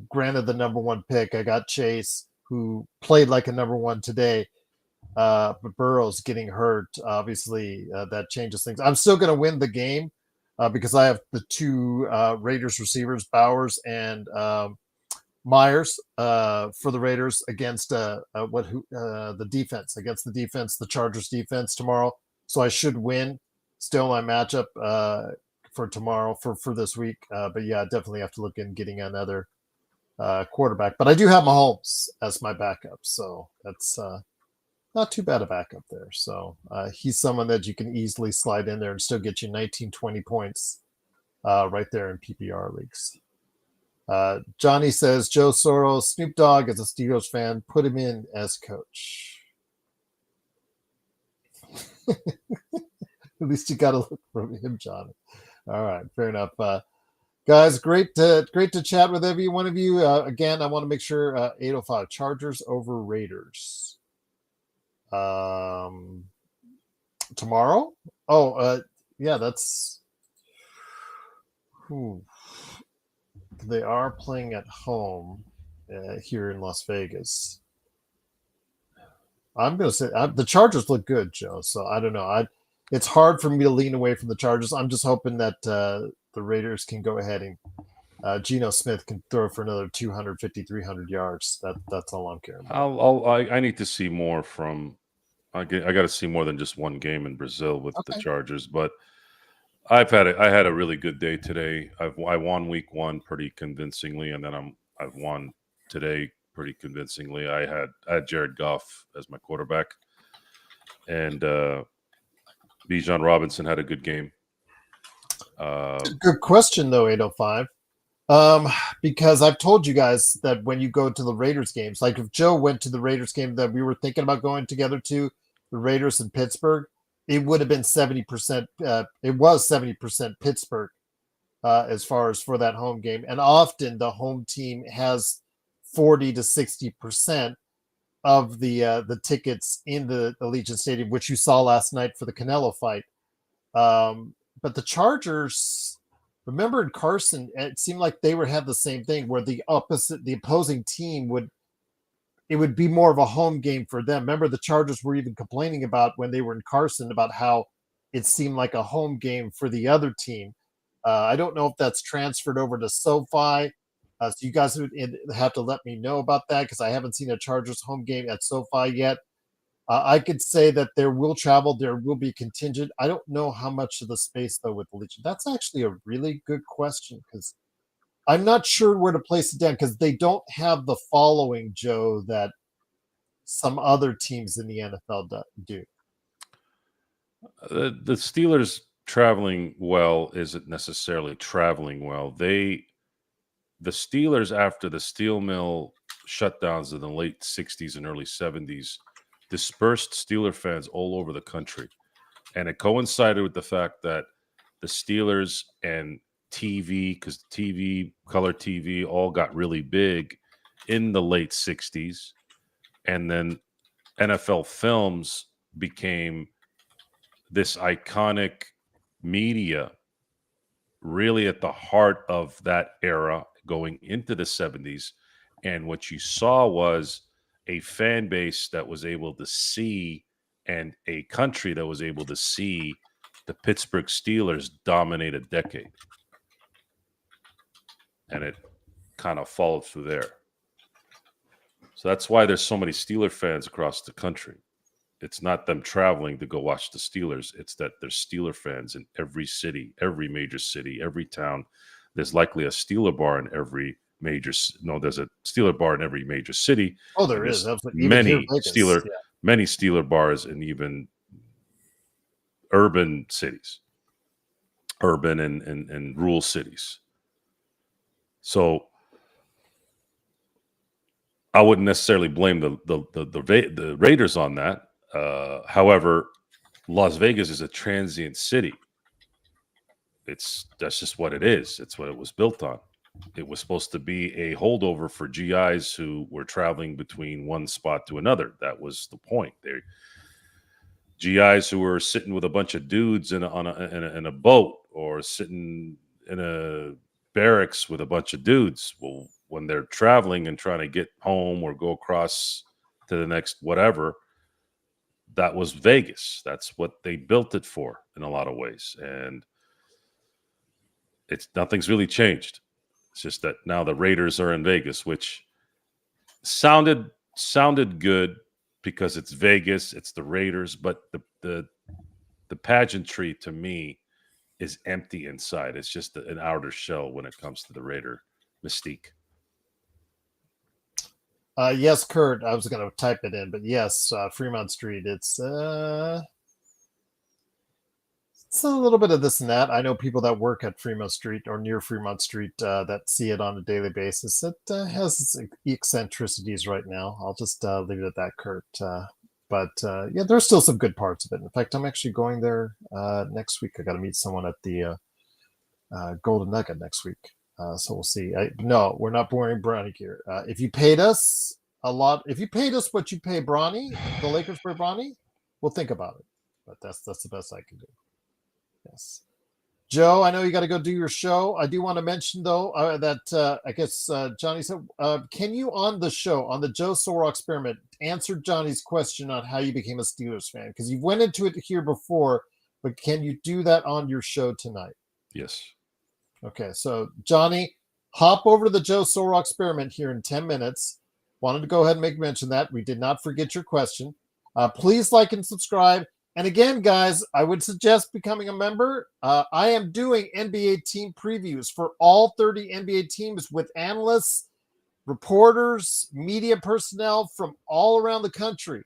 granted the number 1 pick. I got Chase, who played like a number 1 today. But Burrow's getting hurt. Obviously, that changes things. I'm still going to win the game because I have the 2 Raiders receivers, Bowers and Myers, for the Raiders against the defense, the Chargers defense tomorrow. So I should win. Still my matchup for tomorrow for this week. But yeah, I definitely have to look in getting another quarterback. But I do have Mahomes as my backup, so that's not too bad a backup there. So he's someone that you can easily slide in there and still get you 19, 20 points right there in PPR leagues. Johnny says, Joe Soros, Snoop Dogg is a Steelers fan. Put him in as coach. At least you got to look from him, Johnny. All right, fair enough. Guys, great to chat with every one of you. Again, I want to make sure 805 Chargers over Raiders. Tomorrow? Oh, yeah, that's. They are playing at home here in Las Vegas. I'm going to say the Chargers look good, Joe. So I don't know. It's hard for me to lean away from the Chargers. I'm just hoping that the Raiders can go ahead and Geno Smith can throw for another 250, 300 yards. That's all I'm caring about. I need to see more from. I got to see more than just one game in Brazil with the Chargers, but I had a really good day today. I won week 1 pretty convincingly, and then I've won today pretty convincingly. I had Jared Goff as my quarterback, and Bijan Robinson had a good game. Good question though, 805. Because I've told you guys that when you go to the Raiders games, like if Joe went to the Raiders game that we were thinking about going together to, the Raiders in Pittsburgh, it would have been 70%. It was 70% Pittsburgh as far as for that home game. And often the home team has 40 to 60% of the tickets in the Allegiant Stadium, which you saw last night for the Canelo fight. But the Chargers, remember in Carson, it seemed like they had the same thing where the opposing team would be more of a home game for them. Remember the Chargers were even complaining about when they were in Carson about how it seemed like a home game for the other team. I don't know if that's transferred over to SoFi. So you guys would have to let me know about that because I haven't seen a Chargers home game at SoFi yet. I could say that there will travel, there will be contingent. I don't know how much of the space though with the Legion. That's actually a really good question because I'm not sure where to place it down because they don't have the following, Joe, that some other teams in the NFL do. The Steelers traveling well isn't necessarily traveling well. The Steelers, after the steel mill shutdowns in the late 60s and early 70s, dispersed Steeler fans all over the country. And it coincided with the fact that the Steelers and TV, because TV, color TV, all got really big in the late 60s. And then NFL films became this iconic media really at the heart of that era going into the 70s. And what you saw was a fan base that was able to see and a country that was able to see the Pittsburgh Steelers dominate a decade. And it kind of followed through there. So that's why there's so many Steeler fans across the country. It's not them traveling to go watch the Steelers. It's that there's Steeler fans in every city, every major city, every town. There's likely a Steeler bar in every there's a Steeler bar in every major city. Oh, there is. Many Steeler bars in even urban cities, urban and rural cities. So I wouldn't necessarily blame the Raiders on that. However, Las Vegas is a transient city. That's just what it is. It's what it was built on. It was supposed to be a holdover for GIs who were traveling between one spot to another. That was the point. They GIs who were sitting with a bunch of dudes in a boat or sitting in a barracks with a bunch of dudes. Well, when they're traveling and trying to get home or go across to the next whatever, that was Vegas. That's what they built it for in a lot of ways. And nothing's really changed. It's just that now the Raiders are in Vegas, which sounded good because it's Vegas, it's the Raiders, but the pageantry to me is empty inside. It's just an outer shell when it comes to the Raider mystique. Yes, Kurt. I was going to type it in, but yes, Fremont Street. It's a little bit of this and that. I know people that work at Fremont Street or near Fremont Street that see it on a daily basis. It has its eccentricities right now. I'll just leave it at that, Kurt. But yeah, there's still some good parts of it. In fact, I'm actually going there next week. I got to meet someone at the Golden Nugget next week. So we'll see. No, we're not wearing Bronny gear. If you paid us a lot, if you paid us what you pay Bronny, the Lakers for Bronny, we'll think about it. But that's the best I can do. Yes. Joe, I know you got to go do your show. I do want to mention, though, that I guess Johnny said, can you on the show, on the Joe Sorrell experiment, answer Johnny's question on how you became a Steelers fan? Because you went into it here before, but can you do that on your show tonight? Yes. Okay, so Johnny, hop over to the Joe Sorrell experiment here in 10 minutes. Wanted to go ahead and make mention that. We did not forget your question. Please like and subscribe. And again, guys, I would suggest becoming a member. I am doing NBA team previews for all 30 NBA teams with analysts, reporters, media personnel from all around the country,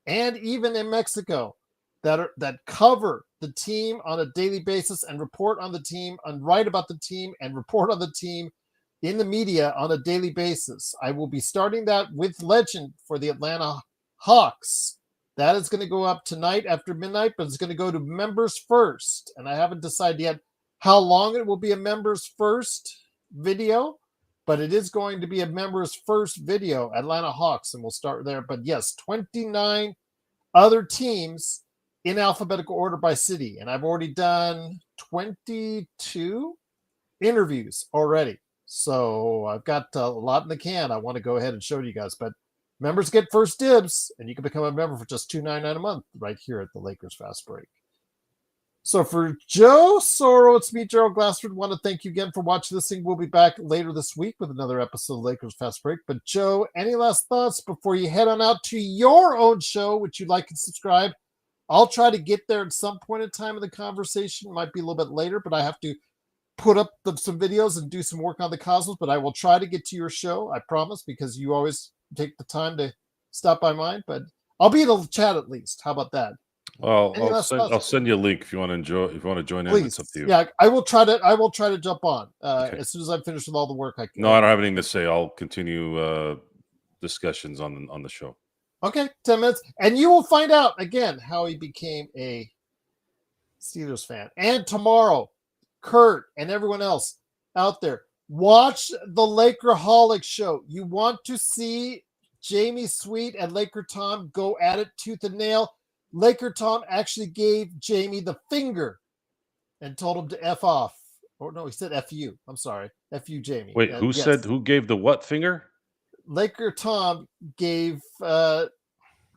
and even in Mexico that cover the team on a daily basis and report on the team and write about the team and report on the team in the media on a daily basis. I will be starting that with Legend for the Atlanta Hawks. That is going to go up tonight after midnight, but it's going to go to members first. And I haven't decided yet how long it will be a members first video, but it is going to be a members first video, Atlanta Hawks, and we'll start there. But yes, 29 other teams in alphabetical order by city. And I've already done 22 interviews already. So I've got a lot in the can I want to go ahead and show you guys. But members get first dibs, and you can become a member for just $2.99 a month right here at the Lakers Fast Break. So for Joe Soro, it's me, Gerald Glassford. Want to thank you again for watching this thing. We'll be back later this week with another episode of Lakers Fast Break. But Joe, any last thoughts before you head on out to your own show, which you like and subscribe? I'll try to get there at some point in time in the conversation. It might be a little bit later, but I have to put up some videos and do some work on the Cosmos. But I will try to get to your show, I promise, because you always take the time to stop by mine. But I'll be in the chat at least. How about that? Well, I'll send you a link if you want to enjoy. If you want to join in, Please. it's up to you. Yeah, I will try to jump on Okay. as soon as I'm finished with all the work I can. No, I don't have anything to say. I'll continue discussions on the show. Okay, 10 minutes. And you will find out again how he became a Steelers fan. And tomorrow, Kurt and everyone else out there, watch the Lakerholic show. You want to see Jamie Sweet and Laker Tom go at it tooth and nail. Laker Tom actually gave Jamie the finger and told him to F off. Or no, he said F you. I'm sorry. F you, Jamie. Wait, who said, who gave the what finger? Laker Tom gave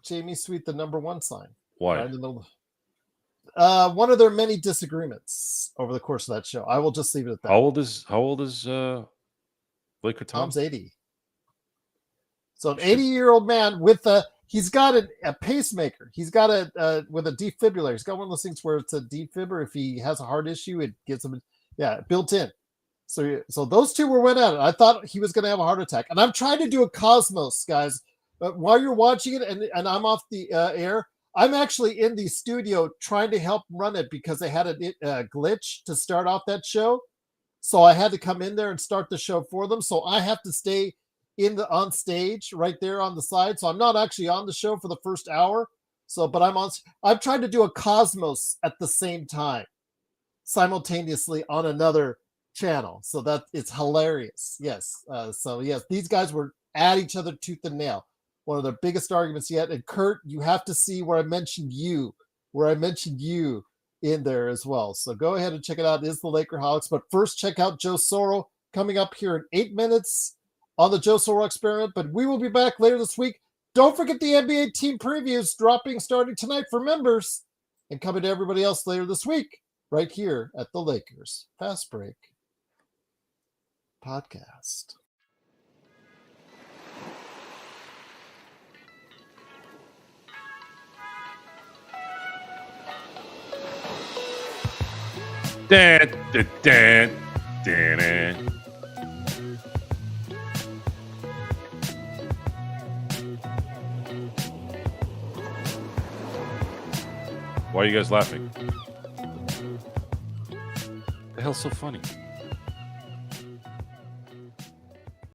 Jamie Sweet the number one sign. Why? Right in the middle. One of their many disagreements over the course of that show. I will just leave it at that. How old is Laker Tom? Tom's 80. So an 80-year-old man with he's got a pacemaker. He's got with a defibrillator. He's got one of those things where it's a defibber. If he has a heart issue, it gives him built in. So those two went at it. I thought he was going to have a heart attack. And I'm trying to do a Cosmos, guys. But while you're watching it and I'm off the air, I'm actually in the studio trying to help run it because they had a glitch to start off that show. So I had to come in there and start the show for them. So I have to stay on stage right there on the side. So I'm not actually on the show for the first hour. But I'm trying to do a Cosmos at the same time, simultaneously on another channel. So that it's hilarious. Yes. These guys were at each other tooth and nail. One of their biggest arguments yet. And Kurt, you have to see where I mentioned you in there as well. So go ahead and check it out. It is the Lakerholics. But first, check out Joe Soro coming up here in 8 minutes on the Joe Soro Experiment. But we will be back later this week. Don't forget the NBA team previews starting tonight for members and coming to everybody else later this week right here at the Lakers Fast Break Podcast. Dan, dan, dan, dan. Why are you guys laughing? The hell's so funny?